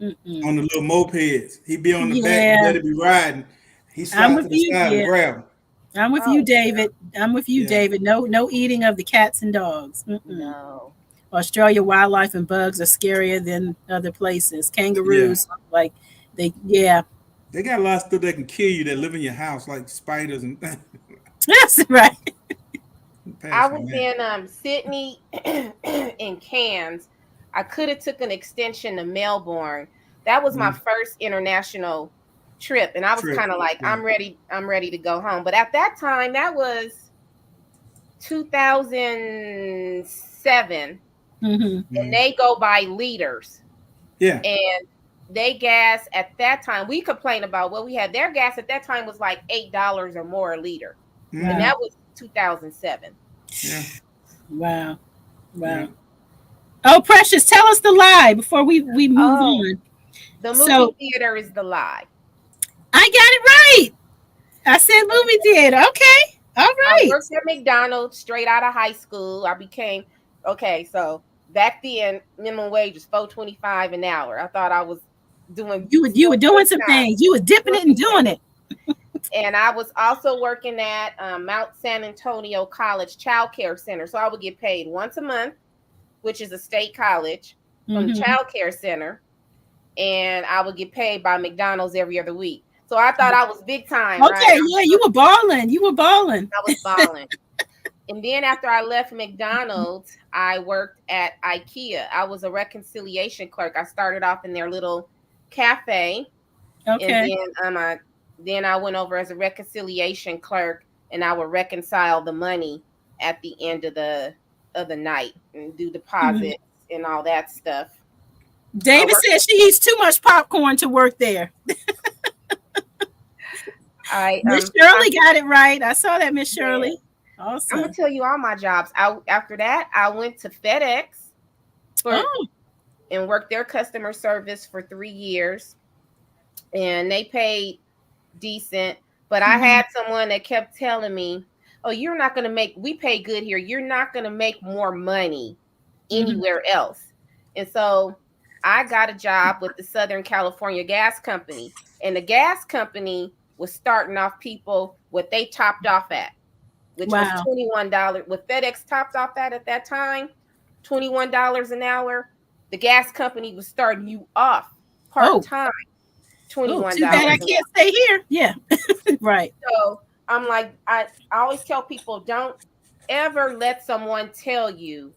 Mm-mm. On the little mopeds. He'd be on the back and Yeah, let it be riding. He I'm slide to with the you. side and Yeah, grab him. I'm with you, Oh David. I'm with you, Yeah. David. No eating of the cats and dogs. no. Australia wildlife and bugs are scarier than other places. Yeah. Kangaroos, like yeah, They got a lot of stuff that can kill you that live in your house, like spiders and things. that's right. I Pass on was that. in Sydney in Cairns. I could have took an extension to Melbourne. That was my Mhm. first international trip, and I was Trip. kind of like, Yeah. I'm ready to go home. But at that time, that was 2007, Mm-hmm. and Mhm. they go by liters. Yeah. And they gas at that time, we complain about what we had. Their gas at that time was like $8 or more a liter. And Mhm. that was 2007. Yeah. Wow. Yeah. Oh, Precious, tell us the lie before we move Oh, on. the movie So theater is the lie. I got it right. I said movie theater. All I right. worked at McDonald's straight out of high school. I became okay. So back then, minimum wage was $4.25 an hour. I thought I was doing You were still doing good some time. things. You were dipping Doing it and some things. doing it. And I was also working at Mount San Antonio College Child Care Center. So I would get paid once a month, which is a state college, from the Mhm. Child Care Center. And I would get paid by McDonald's every other week. So I thought I was big time, right? Okay, yeah, you were balling. You were balling. I was balling. And then after I left McDonald's, I worked at IKEA. I was a reconciliation clerk. I started off in their little cafe, and Okay. then I went over as a reconciliation clerk, and I would reconcile the money at the end of the night and do deposits and all that stuff. David said she eats too much popcorn to work there. Miss Shirley got it right. I saw that, Miss Shirley. Awesome. I'm gonna tell you all my jobs. After that, I went to FedEx and worked their customer service for 3 years, and they paid decent. But I had someone that kept telling me, "Oh, you're not gonna make. We pay good here. You're not gonna make more money anywhere else." And so I got a job with the Southern California Gas Company, and the gas company was starting off people what they topped off at, which was $21. What FedEx topped off at that time, $21 an hour. The gas company was starting you off part-time, $21. Too bad I can't stay here. Yeah. Right. So I'm like, I always tell people, don't ever let someone tell you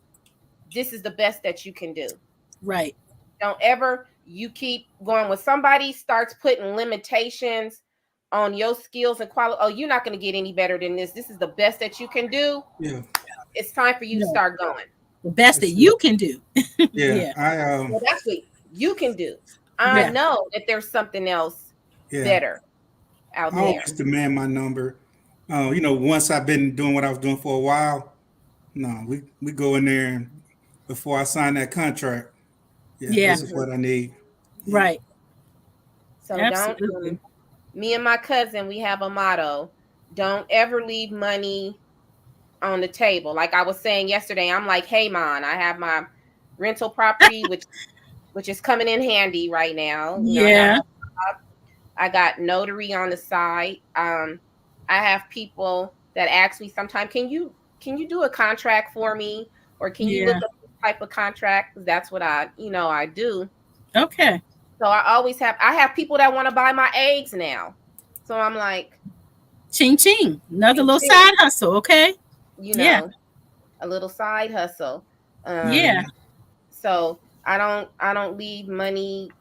this is the best that you can do. Right. Don't ever, you keep going. When somebody starts putting limitations on your skills and quality, oh, you're not going to get any better than this. This is the best that you can do. Yeah. It's time for you to start going. The best that you can do. Yeah. Well, that's what you can do. I know that there's something else better out there. I always demand my number. Once I've been doing what I was doing for a while, no, we go in there and before I sign that contract, this is what I need. Right. So don't. Me and my cousin, we have a motto: don't ever leave money on the table. Like I was saying yesterday, I'm like, hey, man, I have my rental property, which is coming in handy right now. I got notary on the side. I have people that ask me sometimes, can you do a contract for me, or can you look up this type of contract? That's what I do. Okay. So I have people that want to buy my eggs now. So I'm like, ching ching, another little side hustle, okay? A little side hustle. So I don't leave money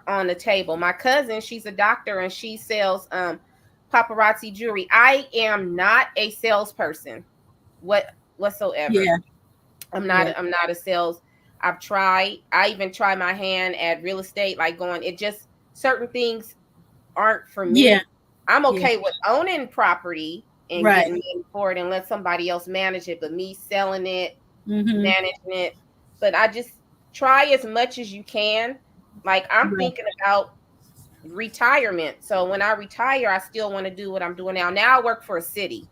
on the table. My cousin, she's a doctor and she sells paparazzi jewelry. I am not a salesperson whatsoever. I'm not a sales. I even try my hand at real estate, like certain things aren't for me. I'm okay with owning property and getting money for it and let somebody else manage it, but me selling it, managing it. But I just try as much as you can. Like I'm thinking about retirement. So when I retire, I still want to do what I'm doing now. Now I work for a city.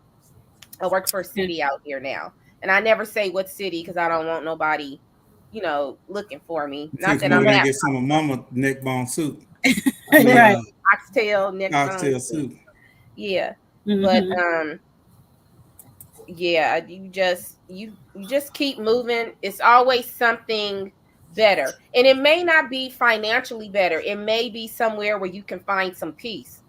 I work for a city out here now. And I never say what city because I don't want nobody, looking for me. Not that I'm gonna get some of Mama neck bone soup. Oxtail neck bone soup. Yeah. But you just keep moving. It's always something better. And it may not be financially better. It may be somewhere where you can find some peace.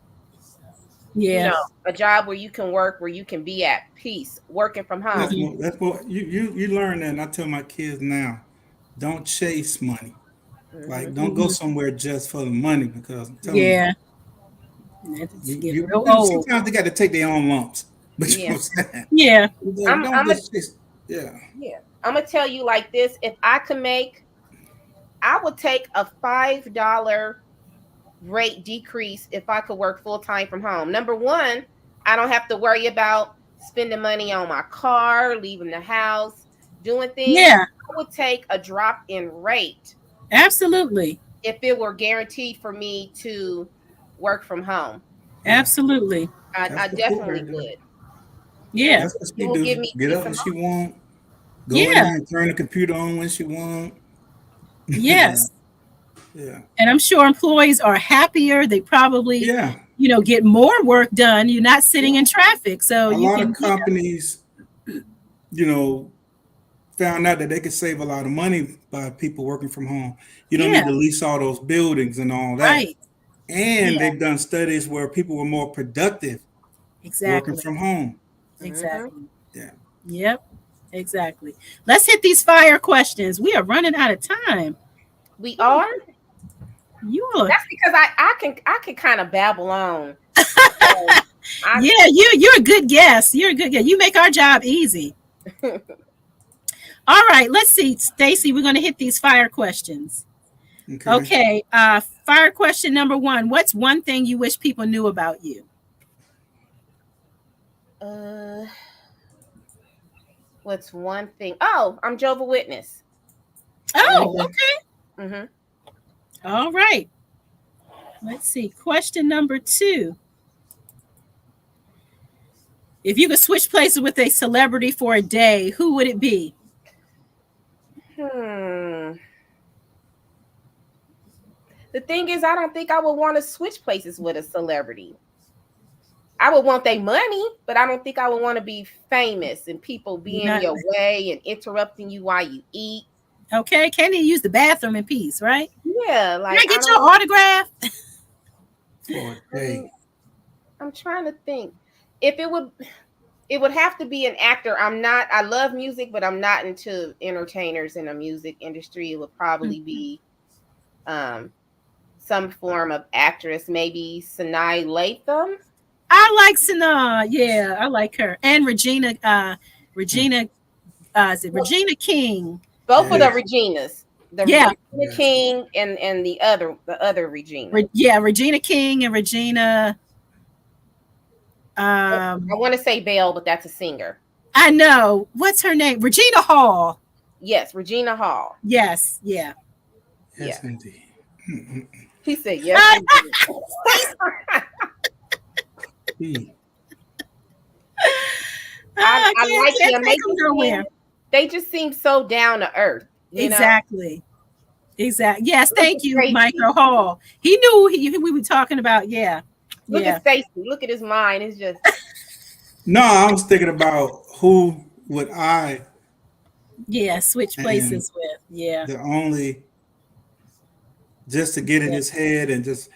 A job where you can work, where you can be at peace, working from home. That's what you learn that. And I tell my kids now, don't chase money. Like don't go somewhere just for the money because I'm telling you, sometimes they got to take their own lumps. But you know what I'm saying? I'm gonna tell you like this: if I could I would take a $5 rate decrease if I could work full time from home. Number one, I don't have to worry about spending money on my car, leaving the house, doing things. I would take a drop in rate. Absolutely. If it were guaranteed for me to work from home. Absolutely. I definitely would. Yeah. That's what It she will do. give me Get peace up when of she mind. want. Go in Yeah. there and turn the computer on when she want. Yeah, Yes. yeah, And I'm sure employees are happier. They probably, yeah. get more work done. You're not sitting in traffic. So A you lot of can, companies, you know, found out that they could save a lot of money by people working from home. You don't yeah, need to lease all those buildings and all that. right. And Yeah, they've done studies where people were more productive working exactly. from home. Hmm. Exactly. Yeah. Yep. Exactly. Let's hit these fire questions. We are running out of time. We are. You are, That's because I can kind of babble on. So I yeah, you're a good guest. You're a good guest. You make our job easy. All right, let's see, Stacy. We're going to hit these fire questions. Okay. Okay. Fire question number one. What's one thing you wish people knew about you? uh what's one thing? Oh, I'm Jehovah's Witness. I'm Oh, Okay. okay. hmm All right. Let's see. Question number two. If you could switch places with a celebrity for a day, who would it be? hmm. The thing is, I don't think I would want to switch places with a celebrity. I would want their money, but I don't think I would want to be famous and people be You're in not your way and interrupting you while you eat. okay. Can't even use the bathroom in peace, right? Yeah, Can I like I get your don't. autograph? For a Mm, day. I'm trying to think. If it would have to be an actor. I'm not. I love music, but I'm not into entertainers in the music industry. It would probably Mhm. be um some form of actress, maybe Sanaa Lathan. I like Sanaa. Yeah, I like her. And Regina. Regina. Is it Regina King? Both of the Yes. Reginas, the Yeah, Regina Yes. King and the other Regina. Yeah. Regina King and Regina. I want to say Belle, but that's a singer. I know. What's her name? Regina Hall. Yes, Regina Hall. Yes. Yeah. Yeah, Yes, indeed. Mm-mm. he said yes. Indeed. He- I like Can't them. take them nowhere. They just seem so down to earth. You know, Exactly. Exactly. Yes. look Thank at you, Stacy. Michael Hall. He knew we were talking about. Yeah. Look at Yeah. Stacy. Look at his mind. It's just No, I was thinking about who would I, Yeah. Switch and places with. Yeah. the only just to get in Yeah. his head and just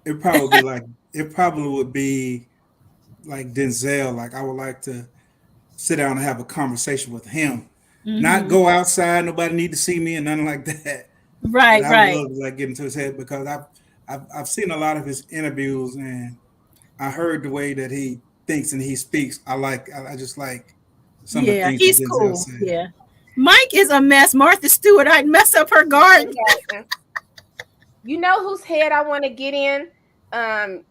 it probably be like it probably would be like Denzel. Like I would like to sit down and have a conversation with him. Not Hmm. go outside, nobody need to see me and nothing like that. But Right. I would Right. love to like get into his head because I've seen a lot of his interviews and I heard the way that he thinks and he speaks. I just like some of the Yeah. things that He's Denzel cool. said. Yeah. Mike is a mess. Martha Stewart. I'd mess up her garden. you know whose head I want to get in. Um,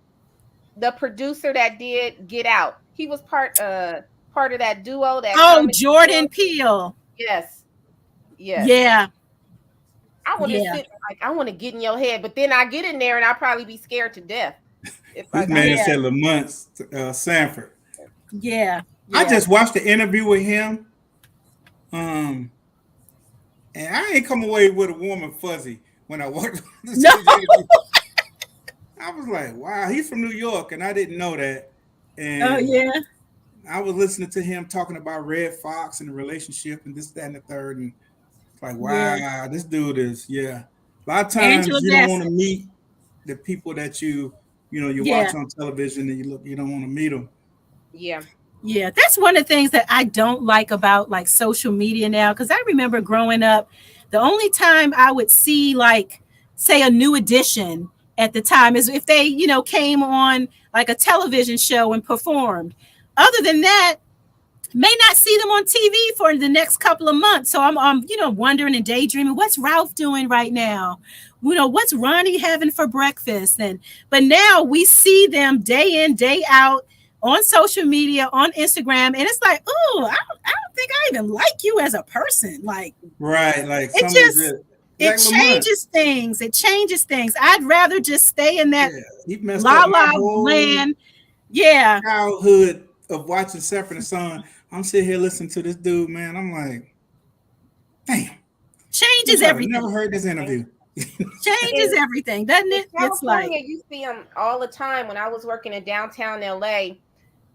the producer that did Get Out. He was part of that duo, that Oh, comedy duo. Jordan Peele. Yes, yes. Yeah. I want to Yeah. sit like I want to get in your head, but then I get in there and I'll probably be scared to death. If I This got man Yeah. said Lamont Sanford. Yeah. I Yeah. just watched the interview with him. Um, and I ain't come away with a warm and fuzzy when I watched this No. interview. I was like, wow, he's from New York, and I didn't know that. Oh And yeah. I was listening to him talking about Red Fox and the relationship and this, that, and the third. And it's like, Yeah. wow, this dude is, yeah. A lot of Angela times you don't want to Bassett. meet the people that you Yeah. watch on television and you don't want to meet them. yeah. Yeah, that's one of the things that I don't like about like social media now. Because I remember growing up, the only time I would see like, say, a new edition at the time is if they, came on like a television show and performed. Other than that, may not see them on TV for the next couple of months. So I'm wondering and daydreaming, what's Ralph doing right now? What's Ronnie having for breakfast? But now we see them day in, day out on social media, on Instagram, and it's like, oh, I don't think I even like you as a person. Like Right. Like it some of just the, it like Lamont. changes things. It changes things. I'd rather just stay in that Yeah. He messed la up my la whole land. Yeah, childhood of watching Sanford and Son. I'm sitting here listening to this dude, man. I'm like, damn, Change you is probably never everything. heard this interview. Change is In, everything, doesn't in it? It's like, California, you see them all the time. When I was working in downtown LA,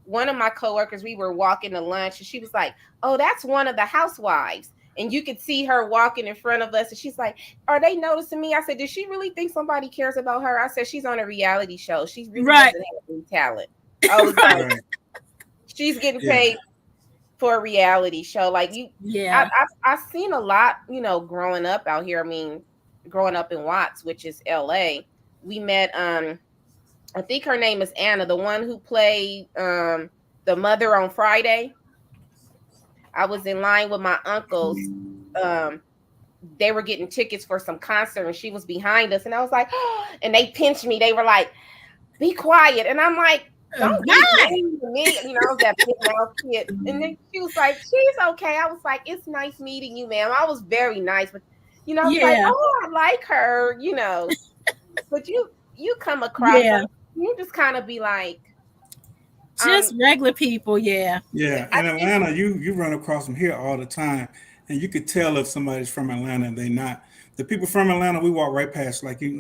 one of my coworkers, we were walking to lunch, and she was like, "Oh, that's one of the housewives." And you could see her walking in front of us, and she's like, "Are they noticing me?" I said, "Does she really think somebody cares about her?" I said, "She's on a reality show. She really right, doesn't have any talent." I was right, like, Right. "She's getting Yeah. paid for a reality show." Like you, yeah, I've seen a lot, growing up out here. I mean, growing up in Watts, which is LA, we met I think her name is Anna, the one who played the mother on Friday. I was in line with my uncles. Um, they were getting tickets for some concert, and she was behind us, and I was like, oh, and they pinched me. They were like, "Be quiet," and I'm like, "Don't be right, mean to me." I was that big mouth kid, and then she was like, "She's okay." I was like, "It's nice meeting you, ma'am." I was very nice, but I was like, yeah, "Oh, I like her." But you come across yeah. them, you just kind of be like, Just regular people, yeah, Yeah, I in think Atlanta, you run across them here all the time, and you could tell if somebody's from Atlanta and they not. The people from Atlanta, we walk right past, like we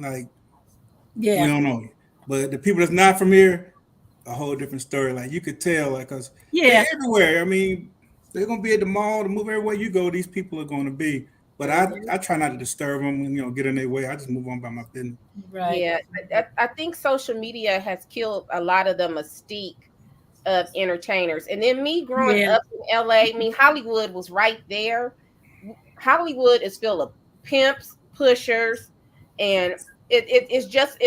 yeah, don't know you. But the people that's not from here, a whole different story. Like you could tell, like, cause they're yeah, everywhere. I mean, they're gonna be at the mall, to move everywhere you go. These people are gonna be. But Mhm. I try not to disturb them and get in their way. I just move on by my business. right, Yeah, I think social media has killed a lot of the mystique of entertainers. And then me growing yeah, up in LA, I mean, Hollywood was right there. Hollywood is full of pimps, pushers, and it's just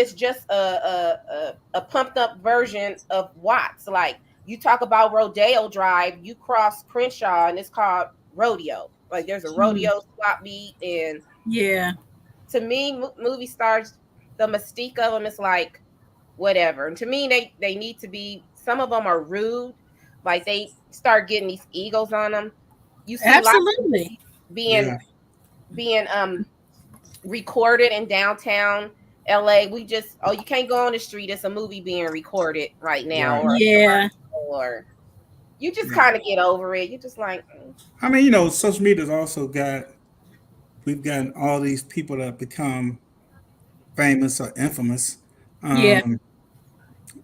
a pumped up version of Watts. Like you talk about Rodeo Drive, you cross Crenshaw, and it's called Rodeo. Like there's a mm, rodeo swap meet, and yeah, to me, movie stars, the mystique of them is like whatever. And to me, they need to be. Some of them are rude, like they start getting these egos on them. You see lots of absolutely. movies being Yeah, being recorded in downtown LA. We just you can't go on the street. It's a movie being recorded right now, right. or Yeah, or you just Yeah. kind of get over it. You're just like, I mean, social media's also got we've gotten all these people that become famous or infamous yeah. um,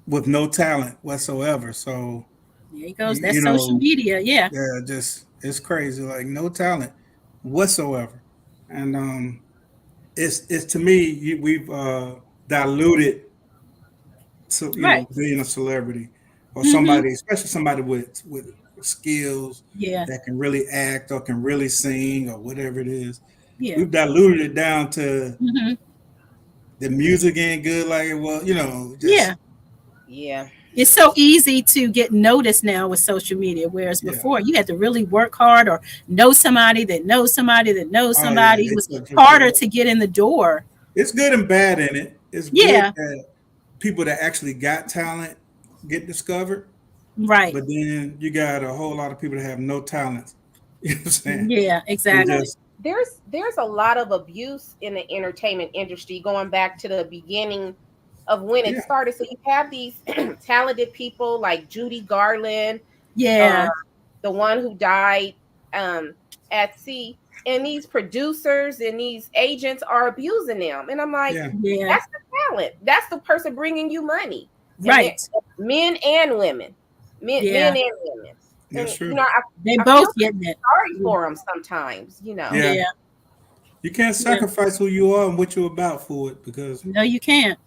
with no talent whatsoever. So There he you, goes. That's you social know, media. Yeah, yeah, just it's crazy. Like no talent whatsoever, and it's to me we've diluted so right. being a celebrity or Mm-hmm. somebody, especially somebody with skills Yeah, that can really act or can really sing or whatever it is. yeah, We've diluted it down to mm-hmm. the music ain't good like it was, just Yeah. yeah, It's so easy to get noticed now with social media, whereas yeah. before you had to really work hard or know somebody that knows somebody that knows Oh yeah, somebody. It they was put you harder through. to get in the door. It's good and bad in it. It's good Yeah, that people that actually got talent get discovered, right. but then you got a whole lot of people that have no talent. You know what I'm saying? Yeah, And exactly. just there's a lot of abuse in the entertainment industry going back to the beginning of when it yeah, started. So you have these talented people like Judy Garland, uh, Yeah, the one who died um, at sea, and these producers and these agents are abusing them. And I'm like, yeah, yeah, that's the talent. That's the person bringing you money, and right. men and women, men Yeah, and women. that's And true. they I feel both getting it. sorry for them sometimes. Yeah, Yeah, you can't yeah. sacrifice who you are and what you're about for it because No, you can't.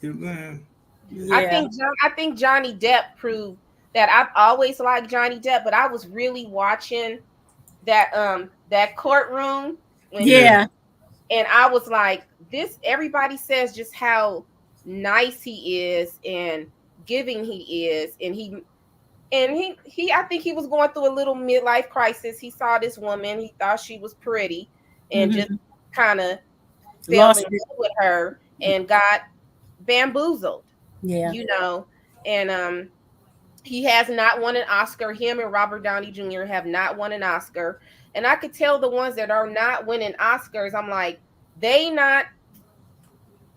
man, Yeah, I think Johnny Depp proved that I've always liked Johnny Depp, but I was really watching that courtroom when he yeah, yeah, and I was like, this everybody says just how nice he is and giving he is, and he I think he was going through a little midlife crisis. He saw this woman, he thought she was pretty, and just hmm, kind of fell in lost it. love with her and got bamboozled, Yeah, you know. And he has not won an Oscar. Him and Robert Downey Jr. have not won an Oscar. And I could tell the ones that are not winning Oscars, I'm like, they not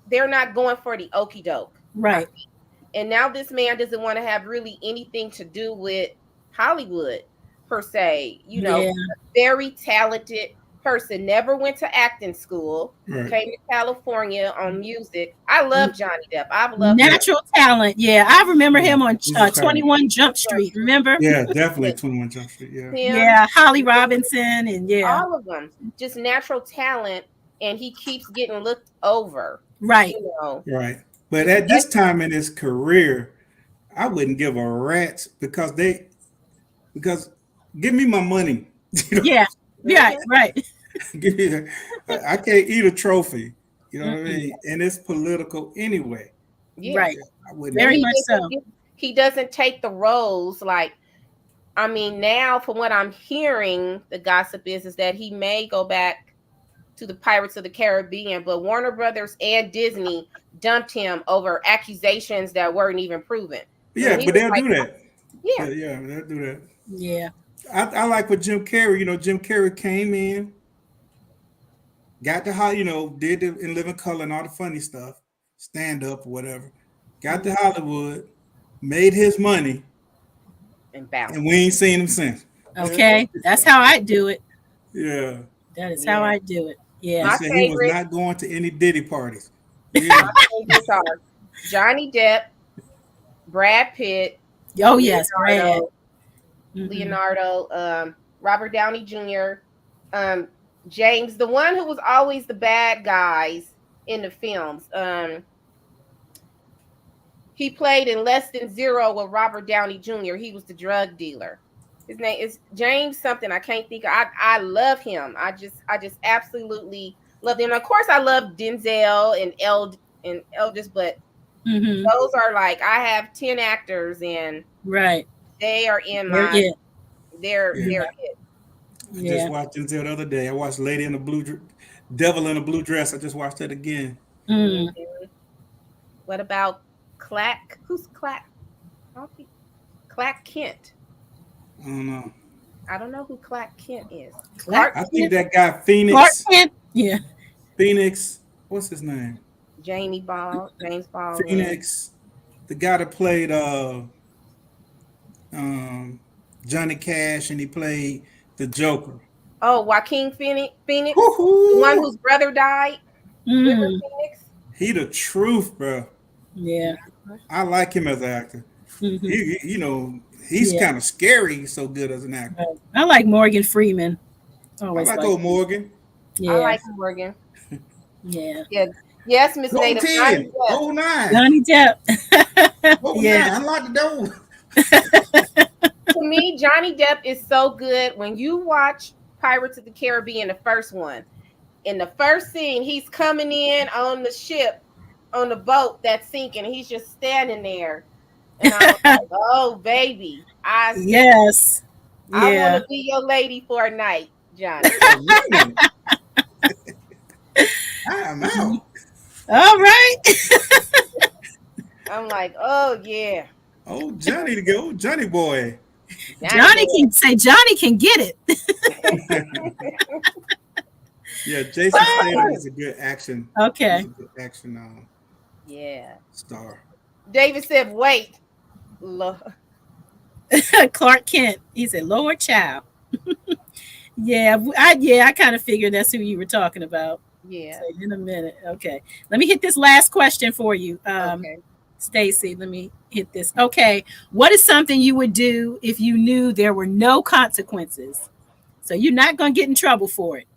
they're not going for the okey doke. right. And now this man doesn't want to have really anything to do with Hollywood per se. You know, Yeah. very talented person, never went to acting school, Right. came to California on music. I love Johnny Depp. I've loved him. Natural talent. Yeah, I remember him on He's a 21 Jump Street. Remember? Yeah, definitely 21 Jump Street. Yeah. Him, Yeah, Holly Robinson, and yeah, all of them, just natural talent, and he keeps getting looked over. right. You know, Right. But at this time in his career, I wouldn't give a rat's because give me my money. You know? Yeah, yeah, right. Give me I can't eat a trophy. You know what I mean? And it's political anyway. yeah. Right. I wouldn't. Very He much so. He doesn't take the roles like. I mean, now from what I'm hearing, the gossip is that he may go back to the Pirates of the Caribbean, but Warner Brothers and Disney dumped him over accusations that weren't even proven. Yeah, but they'll do that. Yeah. Yeah, they'll do that. Yeah. I like with Jim Carrey. You know, Jim Carrey came in, got to how did the In Living Color and all the funny stuff, stand up or whatever. Got to Hollywood, made his money, And bounce. and we ain't seen him since. Okay, that's how I do it. Yeah, That is how I do it. he Yeah. said he was not going to any Diddy parties. Yeah. My favorites are Johnny Depp, Brad Pitt, Oh yes, Brad. Leonardo, Robert Downey Jr., James, the one who was always the bad guys in the films. He played in Less Than Zero with Robert Downey Jr. He was the drug dealer. His name is James something. I can't think of. I love him. I just absolutely love him. Of course, I love Denzel and Eldest, but those are like I have 10 actors and right. they are in They're my. it. They're it. I just watched Denzel the other day. I watched Lady in the Blue, Devil in a Blue Dress. I just watched that again. Mm. What about Clack? Who's Clack? Clark Kent. I don't know. I don't know who Clark Kent is. I think that guy Phoenix. Clark Kent. Yeah. Phoenix. What's his name? James Ball. Phoenix. The guy that played Johnny Cash, and he played the Joker. Oh, Joaquin Phoenix. Woo-hoo. The one whose brother died. River Phoenix. He the truth, bro. Yeah. I like him as an actor. He's kind of scary. He's so good as an actor. I like Morgan Freeman. Always I like old Morgan. Yeah. I like Morgan. Yeah. Yes, Miss Native. 10, 09. Johnny Depp. Yeah. Unlock the door. To me, Johnny Depp is so good. When you watch Pirates of the Caribbean, the first one, in the first scene, he's coming in on the ship, on the boat that's sinking. He's just standing there. And I was like, oh, baby. Yes. I want to be your lady for a night, Johnny. I'm out. All right. I'm like, oh, yeah. Oh, Johnny to go. Johnny boy. Johnny can get it. Yeah, Jason Statham is a good action. Okay. He's a good action star. David said, wait. Clark Kent. He said, Lord child. I kind of figured that's who you were talking about. Yeah. So in a minute. Okay. Let me hit this last question for you. Okay. Stacy, let me hit this. Okay. What is something you would do if you knew there were no consequences? So you're not going to get in trouble for it.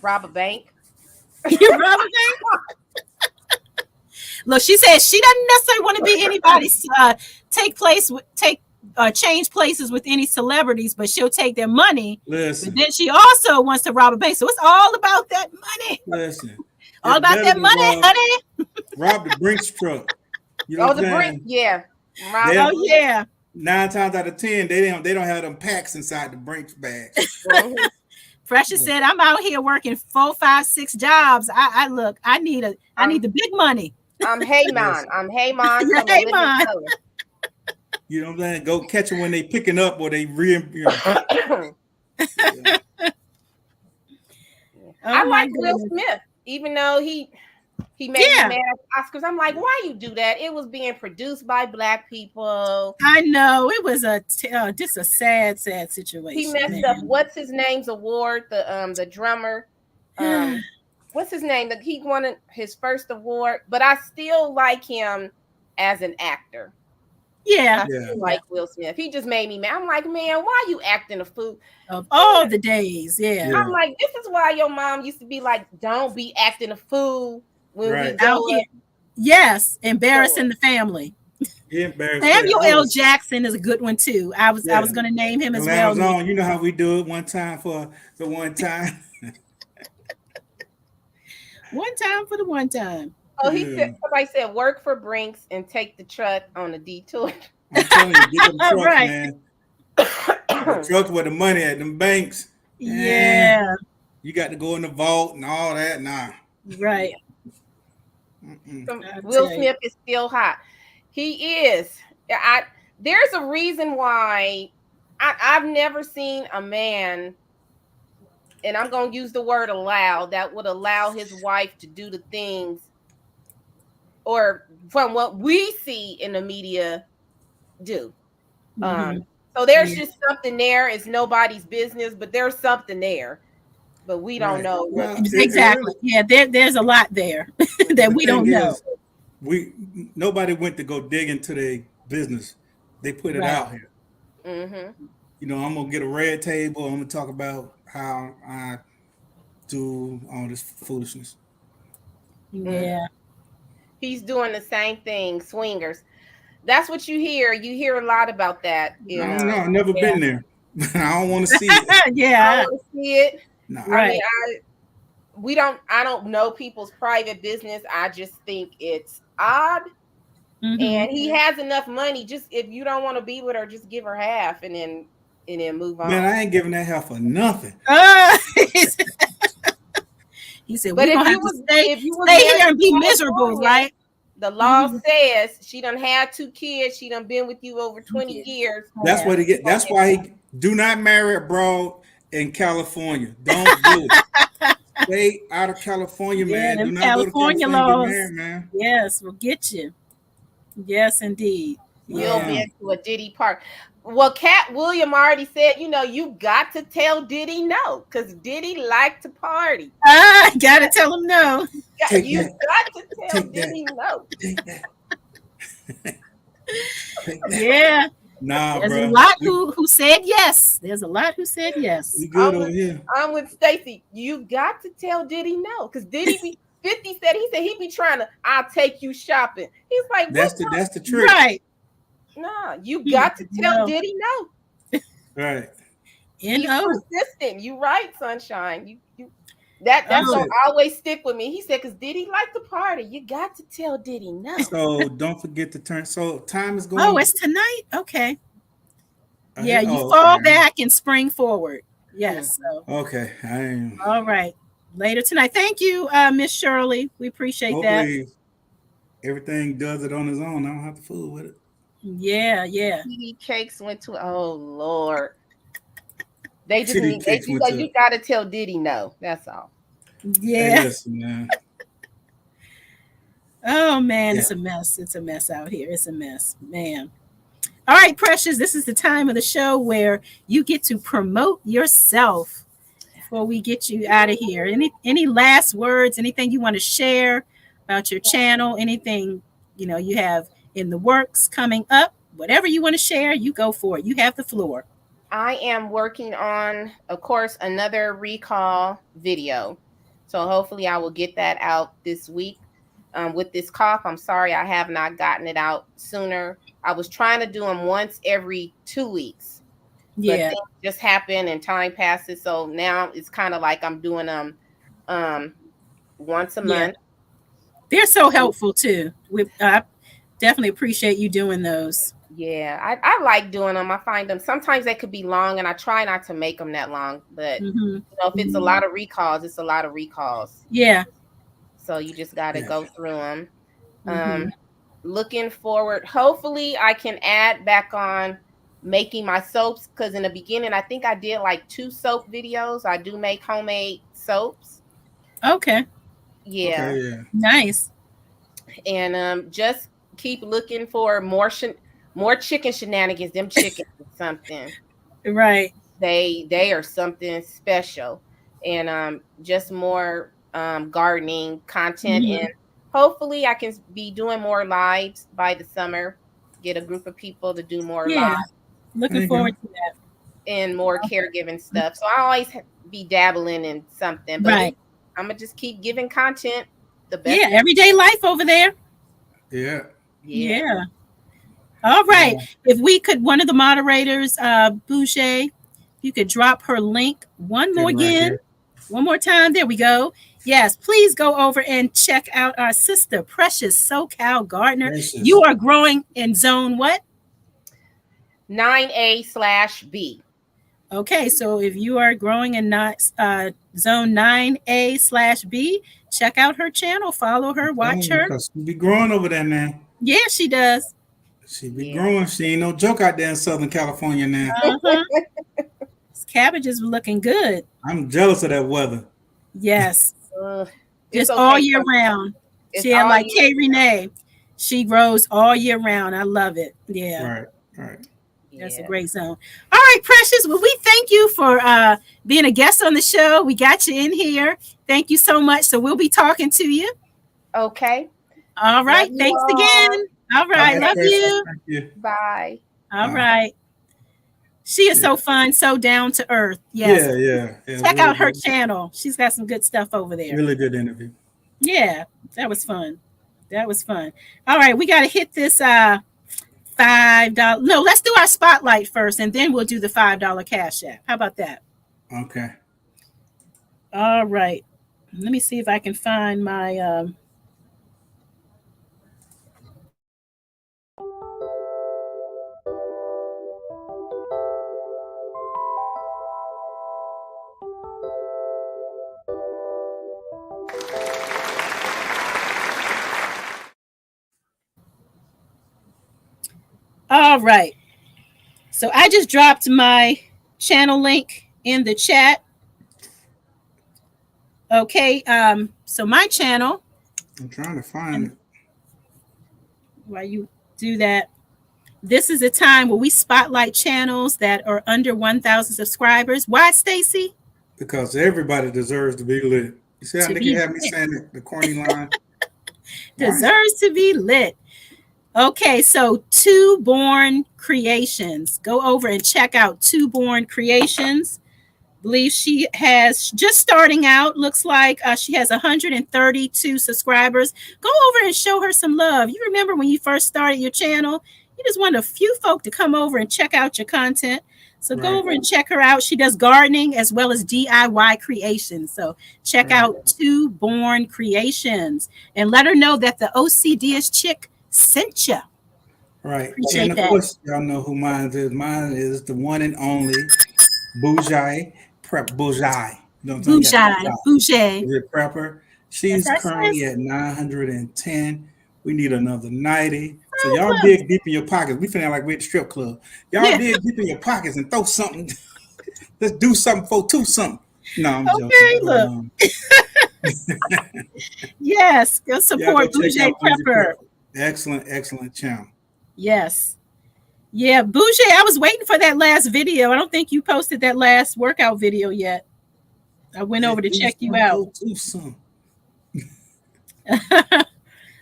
Rob a bank. You rob a bank? Look, she said she doesn't necessarily want to be anybody's change places with any celebrities, but she'll take their money. Listen. But then she also wants to rob a bank. So it's all about that money. Listen. All about that money, honey. Rob the Brinks truck. You know the Brinks, yeah. Oh yeah. 9 times out of 10, they don't have them packs inside the Brinks bags. Precious said, "I'm out here working 4, 5, 6 jobs. I need the big money. I'm Heyman. I'm Heyman. You're Heyman. You know what I'm saying? Go catch them when they picking up or they Oh, I like Will Smith, even though he He made Yeah. me mad at Oscars. I'm like, why you do that? It was being produced by Black people. I know it was just a sad He situation. messed up what's his name's award, the drummer. What's his name? That he won his first award, but I still like him as an actor. Yeah. I still like Will Smith. He just made me mad. I'm like, man, why you acting a fool? Of all the days, yeah. I'm like, this is why your mom used to be like, don't be acting a fool when we Right. go Out here. Yes, embarrassing the family. He embarrassed Samuel that. L. Jackson is a good one too. I was going to name him as well. On. You know how we do it one time for the one time. One time for the one time. Oh, he said, somebody said, work for Brinks and take the truck on a detour. I'm telling you, get them trucks, Right. man. The trucks with the money at them banks. Yeah. You got to go in the vault and all that. Nah. Right. Will Smith is still hot. He is. There's a reason why I've never seen a man, and I'm going to use the word allow, that would allow his wife to do the things, or from what we see in the media, do. So there's just something there. It's nobody's business, but there's something there. But we don't know. Well, exactly. Yeah, there's a lot there that we don't know. Nobody went to go dig into their business. They put it out here. You know, I'm gonna get a red table. I'm gonna talk about how I do all this foolishness. Yeah. He's doing the same thing. Swingers. That's what you hear. You hear a lot about that. I don't know. I've never been there. I don't want to see it. I don't want to see it. No. Right. I mean, I don't know people's private business. I just think it's odd. And he has enough money. Just if you don't want to be with her, just give her half and then move on. Man, I ain't giving that half for nothing. He said, but if you stay here and be miserable, right? The law says she done had 2 kids. She done been with you over 20 years. That's what he get. That's why he do not marry abroad in California. Don't do it. Stay out of California, man. Do not California go to California laws. married, man. Yes, will get you. Yes, indeed. You'll be into a Diddy part. Well, Cat William already said, you got to tell Diddy no, because Diddy like to party. Gotta tell him no. Got to tell Diddy no. Yeah. Nah, There's bro. a lot who said yes. There's a lot who said yes. We good over here. I'm with Stacy. You got to tell Diddy no, because Diddy be 50 said he'd be trying to. I'll take you shopping. He's like, that's the trick, right? Nah, you got to tell Diddy no. Right. He's persistent. You right, Sunshine. That's gonna always stick with me. He said, because Diddy like to party. You got to tell Diddy no. So don't forget to turn. So time is going. Oh, it's tonight? Okay. Yeah, you fall back and spring forward. Yes. So. Okay. All right. Later tonight. Thank you, Miss Shirley. We appreciate that. Everything does it on its own. I don't have to fool with it. Yeah. TD Cakes went to, oh Lord. They just you gotta tell Diddy no. That's all. Yeah. Yes, man. Oh man, it's a mess. It's a mess out here. It's a mess, man. All right, Precious. This is the time of the show where you get to promote yourself before we get you out of here. Any last words? Anything you want to share about your channel? Anything you have in the works coming up? Whatever you want to share, you go for it. You have the floor. I am working on, of course, another recall video. So hopefully I will get that out this week. With this cough, I'm sorry I have not gotten it out sooner. I was trying to do them once every 2 weeks. Yeah. But things just happen and time passes. So now it's kind of like I'm doing them once a month. They're so helpful too. I definitely appreciate you doing those. Yeah, I like doing them. I find them sometimes they could be long, and I try not to make them that long. But if it's a lot of recalls, it's a lot of recalls. Yeah. So you just got to go through them. Looking forward. Hopefully, I can add back on making my soaps, because in the beginning, I think I did like 2 soap videos. I do make homemade soaps. Okay. Yeah. Okay, yeah. Nice. And just keep looking for more chicken shenanigans. Them chickens or something. Right. They are something special. And just more gardening content, Mhm. and hopefully I can be doing more lives by the summer. Get a group of people to do more Yeah. lives Looking There you forward go. to that. and more caregiving stuff. So I always be dabbling in something, but Right. I'm gonna just keep giving content the best Yeah. way. Everyday life over there. Yeah. Yeah. Yeah. All right. If we could, one of the moderators, Boucher, you could drop her link one Get more it right again. there. One more time. There we go. Yes, please go over and check out our sister, Precious SoCal Gardener. Gracious. You are growing in zone what? 9A/B. Okay, so if you are growing in zone 9A/B, check out her channel, follow her, watch her. Because she be growing over there now. Yeah, she does. She be Yeah. growing. She ain't no joke out there in Southern California now. Uh-huh. This cabbage is looking good. I'm jealous of that weather. Yes. It's Just okay, all year folks. round. It's She had all like year Kay Renee. She grows all year round. I love it. Yeah. Right. Right. That's a Yeah. great zone. All right, Precious. Well, we thank you for being a guest on the show. We got you in here. Thank you so much. So we'll be talking to you. Okay. All right. Love you Thanks all. again. All right. Okay, Love Precious. you. Thank you. Bye. All Bye. right. She is so fun, so down to earth. Yes. Yeah. Check Really out her good. channel. She's got some good stuff over there. Really good interview. Yeah. That was fun. That was fun. All right. We got to hit this $5. No, let's do our spotlight first, and then we'll do the $5 Cash App. How about that? Okay. All right. Let me see if I can find my All right. So I just dropped my channel link in the chat. Okay. So my channel, I'm trying to find it. while you do that, this is a time where we spotlight channels that are under 1,000 subscribers. Why, Stacy? Because everybody deserves to be lit. You see how To Nikki be had me lit. saying the corny line? Deserves to be lit. Okay, so Two Born Creations. Go over and check out Two Born Creations. Believe she has just starting out. Looks like she has 132 subscribers. Go over and show her some love. You remember when you first started your channel, you just wanted a few folk to come over and check out your content. So go Right. over and check her out. She does gardening as well as DIY creations. So check Right. out Two Born Creations and let her know that the OCDish chick sent you. Right. Appreciate And of that. course, y'all know who mine is. Mine is the one and only Bougie Prep Bougie. You know what I'm saying? Boucher. Is it Prepper? She's That's our currently sis. at 910. We need another 90. So Oh, y'all wow. dig deep in your pockets. We feeling like we're at the strip club. Y'all Yeah. dig deep in your pockets and throw something. Let's do something for two something. No, I'm Okay, joking. look. Yes, go Yeah, support go check Boucher out Bougie Prepper. Prepper. Excellent channel. Yes. Yeah, Boucher, I was waiting for that last video. I don't think you posted that last workout video yet. I went over to check you out. Do something.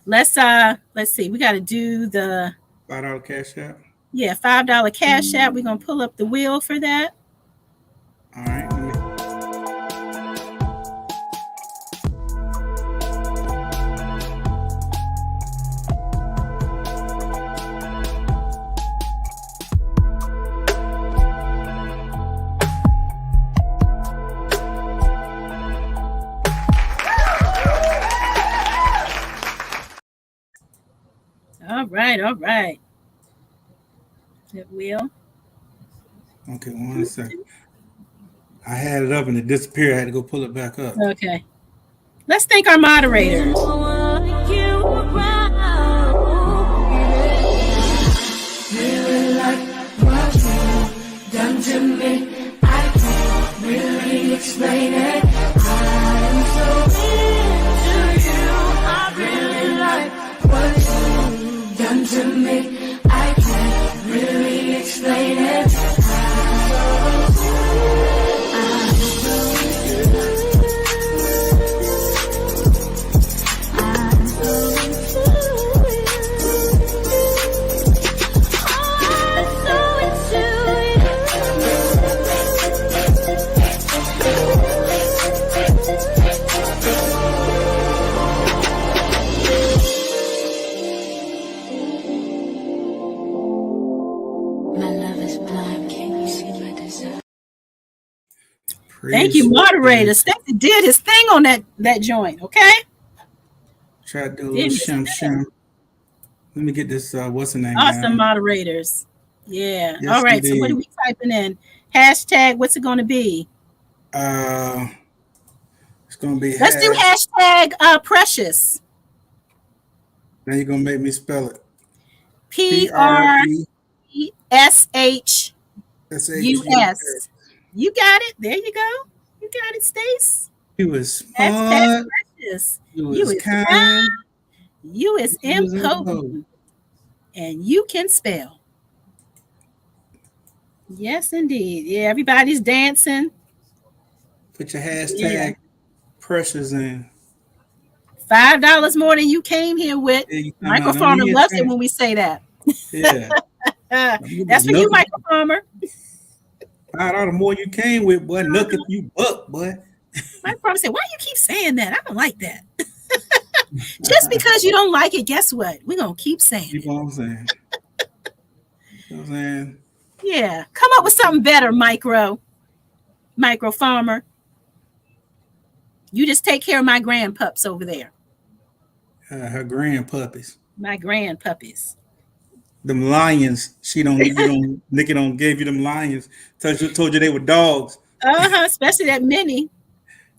Let's see. We got to do the $5 Cash App. $5 Cash App. We're gonna pull up the wheel for that. All right. All right. That wheel. Okay, 1 second. I had it up and it disappeared. I had to go pull it back up. Okay. Let's thank our moderators. Done to me, I can't really explain it. I'm so into Thank you, moderator. Stacy did his thing on that joint. Okay. Try to do a little shim. Let me get this. What's the name? Awesome down. Moderators. Yeah. Yes, All right. indeed. So what are we typing in? Hashtag. What's it going to be? It's going to be. Let's do hashtag precious. Now you're going to make me spell it. PRESHUS. You got it. There you go. You got it, Stace. You was smart. Precious. You was kind. You is impotent. And you can spell. Yes, indeed. Yeah, everybody's dancing. Put your hashtag precious in. $5 more than you came here with. Microfarmer loves it when we say that. Yeah. That's for you, Microfarmer. $5 more you came with, boy. Look if you buck, boy. Microfarmer said, why you keep saying that? I don't like that. Just because you don't like it, guess what? We're going to keep saying it. You know what I'm saying? You know what I'm saying? Yeah. Come up with something better, Microfarmer. You just take care of my grandpups over there. Her grandpuppies. My grandpuppies. Them lions. Nikki don't gave you them lions. Told you they were dogs. Especially that Minnie.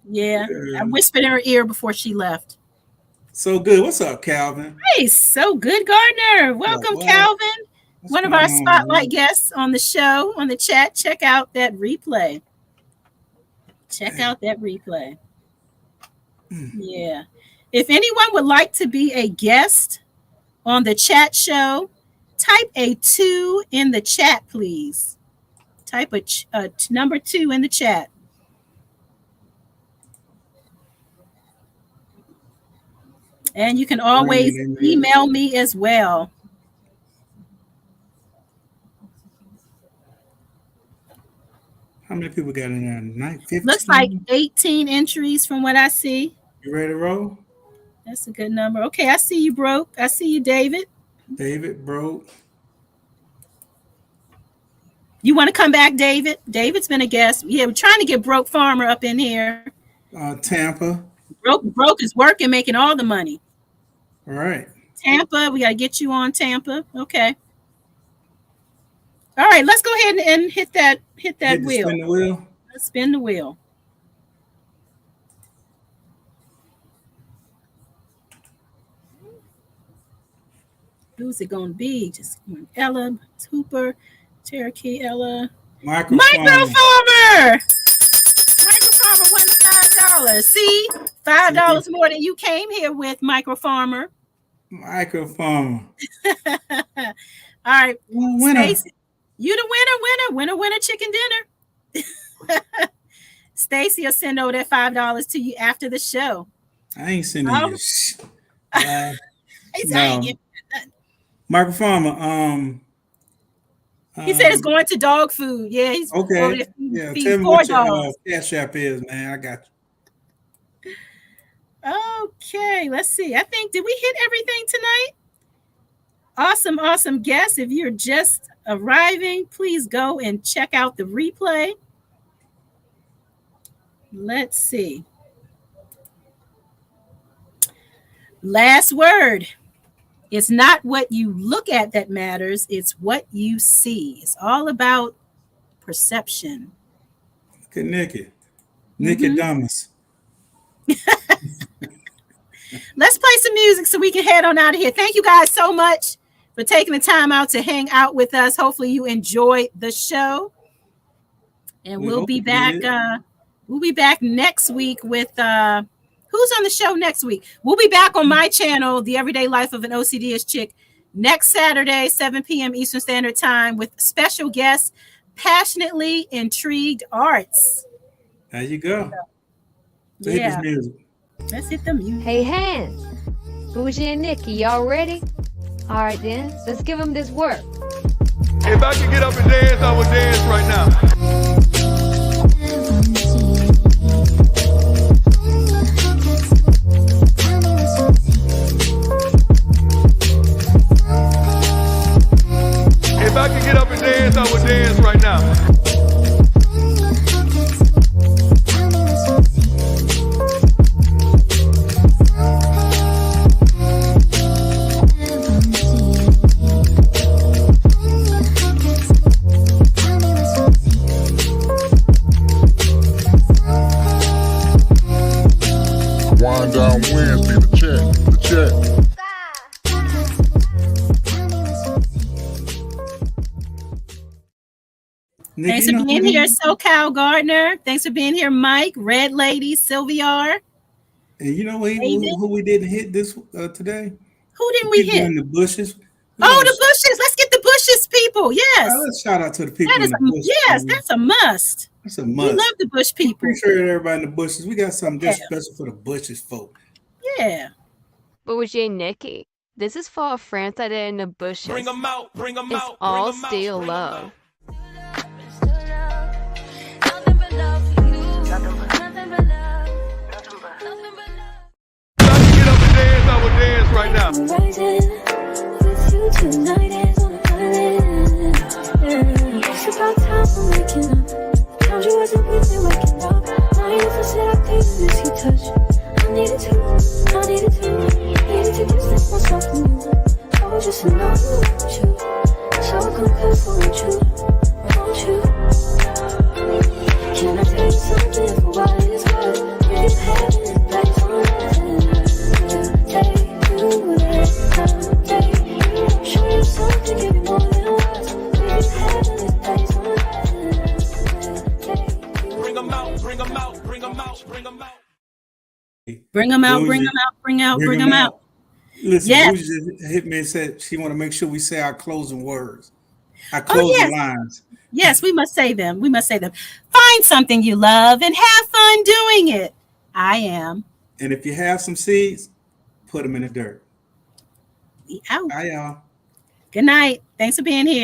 Yeah. I whispered in her ear before she left. So good. What's up, Calvin? Hey, so good, Gardner. Welcome, Calvin. One of our spotlight guests on the show, on the chat. Check out that replay. Yeah. If anyone would like to be a guest on the chat show, type a 2 in the chat, please. Type a number 2 in the chat. And you can always email me as well. How many people got in there tonight? 15? Looks like 18 entries from what I see. You ready to roll? That's a good number. Okay, I see you, Broke. I see you, David. David, Broke. You want to come back, David? David's been a guest. Yeah, we're trying to get Broke Farmer up in here. Tampa. Broke is working, making all the money. All right. Tampa, we got to get you on Tampa. Okay. All right, let's go ahead and hit that wheel. Spin the wheel. Let's spin the wheel. Who's it going to be? Just Ella, Hooper, Cherokee, Ella. Microfarmer won $5. See? $5 more than you came here with, Microfarmer. Microfarmer. All right. Winner. Stacey, you the winner chicken dinner. Stacy will send over that $5 to you after the show. I ain't sending you. No. Microfarmer. He said it's going to dog food. Yeah, he's okay. Yeah, tell me what your Cash App is, man. I got you. Okay, let's see. Did we hit everything tonight? Awesome guest. If you're just arriving, please go and check out the replay. Let's see. Last word. It's not what you look at that matters. It's what you see. It's all about perception. Look at Nikki. Nikki Damas. Let's play some music so we can head on out of here. Thank you guys so much for taking the time out to hang out with us. Hopefully you enjoyed the show. And we'll be back. We'll be back next week with who's on the show next week? We'll be back on my channel, The Everyday Life of an OCD-ish Chick, next Saturday, 7 p.m. Eastern Standard Time, with special guest, Passionately Intrigued Arts. There you go. Yeah. Hit this music. Let's hit the music. Hey, Hands, Bougie and Nikki, y'all ready? All right, then, let's give them this work. If I could get up and dance, I would dance right now. If I could get up and dance, I would dance right now. Thanks for being here, SoCal Gardner. Thanks for being here, Mike, Red Lady, Sylviar. And you know who we didn't hit this today? Who didn't we hit? In the bushes. Oh, the bushes. Let's get the bushes, people. Yes. Let's shout out to the people in the bushes. Yes, that's a must. That's a must. We love the bush people. Appreciate everybody in the bushes. We got something just special for the bushes folk. Yeah. Bougie Nikki, this is for a friends that are in the bushes. Bring them out, bring them It's out. all still love. Get up and dance, I would dance right now. Rising with you tonight is on the island. It's about time for making up. Told you wasn't with me waking up. Now you said I couldn't miss your touch. I needed to distance myself from you. I was just in love with you, so I confess, won't you? Can I tell you something for what it's worth? You've had it back on nothing. Take you there, show you something, give you more than words. You've had it back on nothing. Bring them out, bring them out, bring them out, bring them out. Bring them out, bring them out, bring them out. Listen, yes. Bougie just hit me and said she want to make sure we say our closing words, our closing lines. Yes, we must say them. We must say them. Find something you love and have fun doing it. I am. And if you have some seeds, put them in the dirt. Out. Bye, y'all. Good night. Thanks for being here.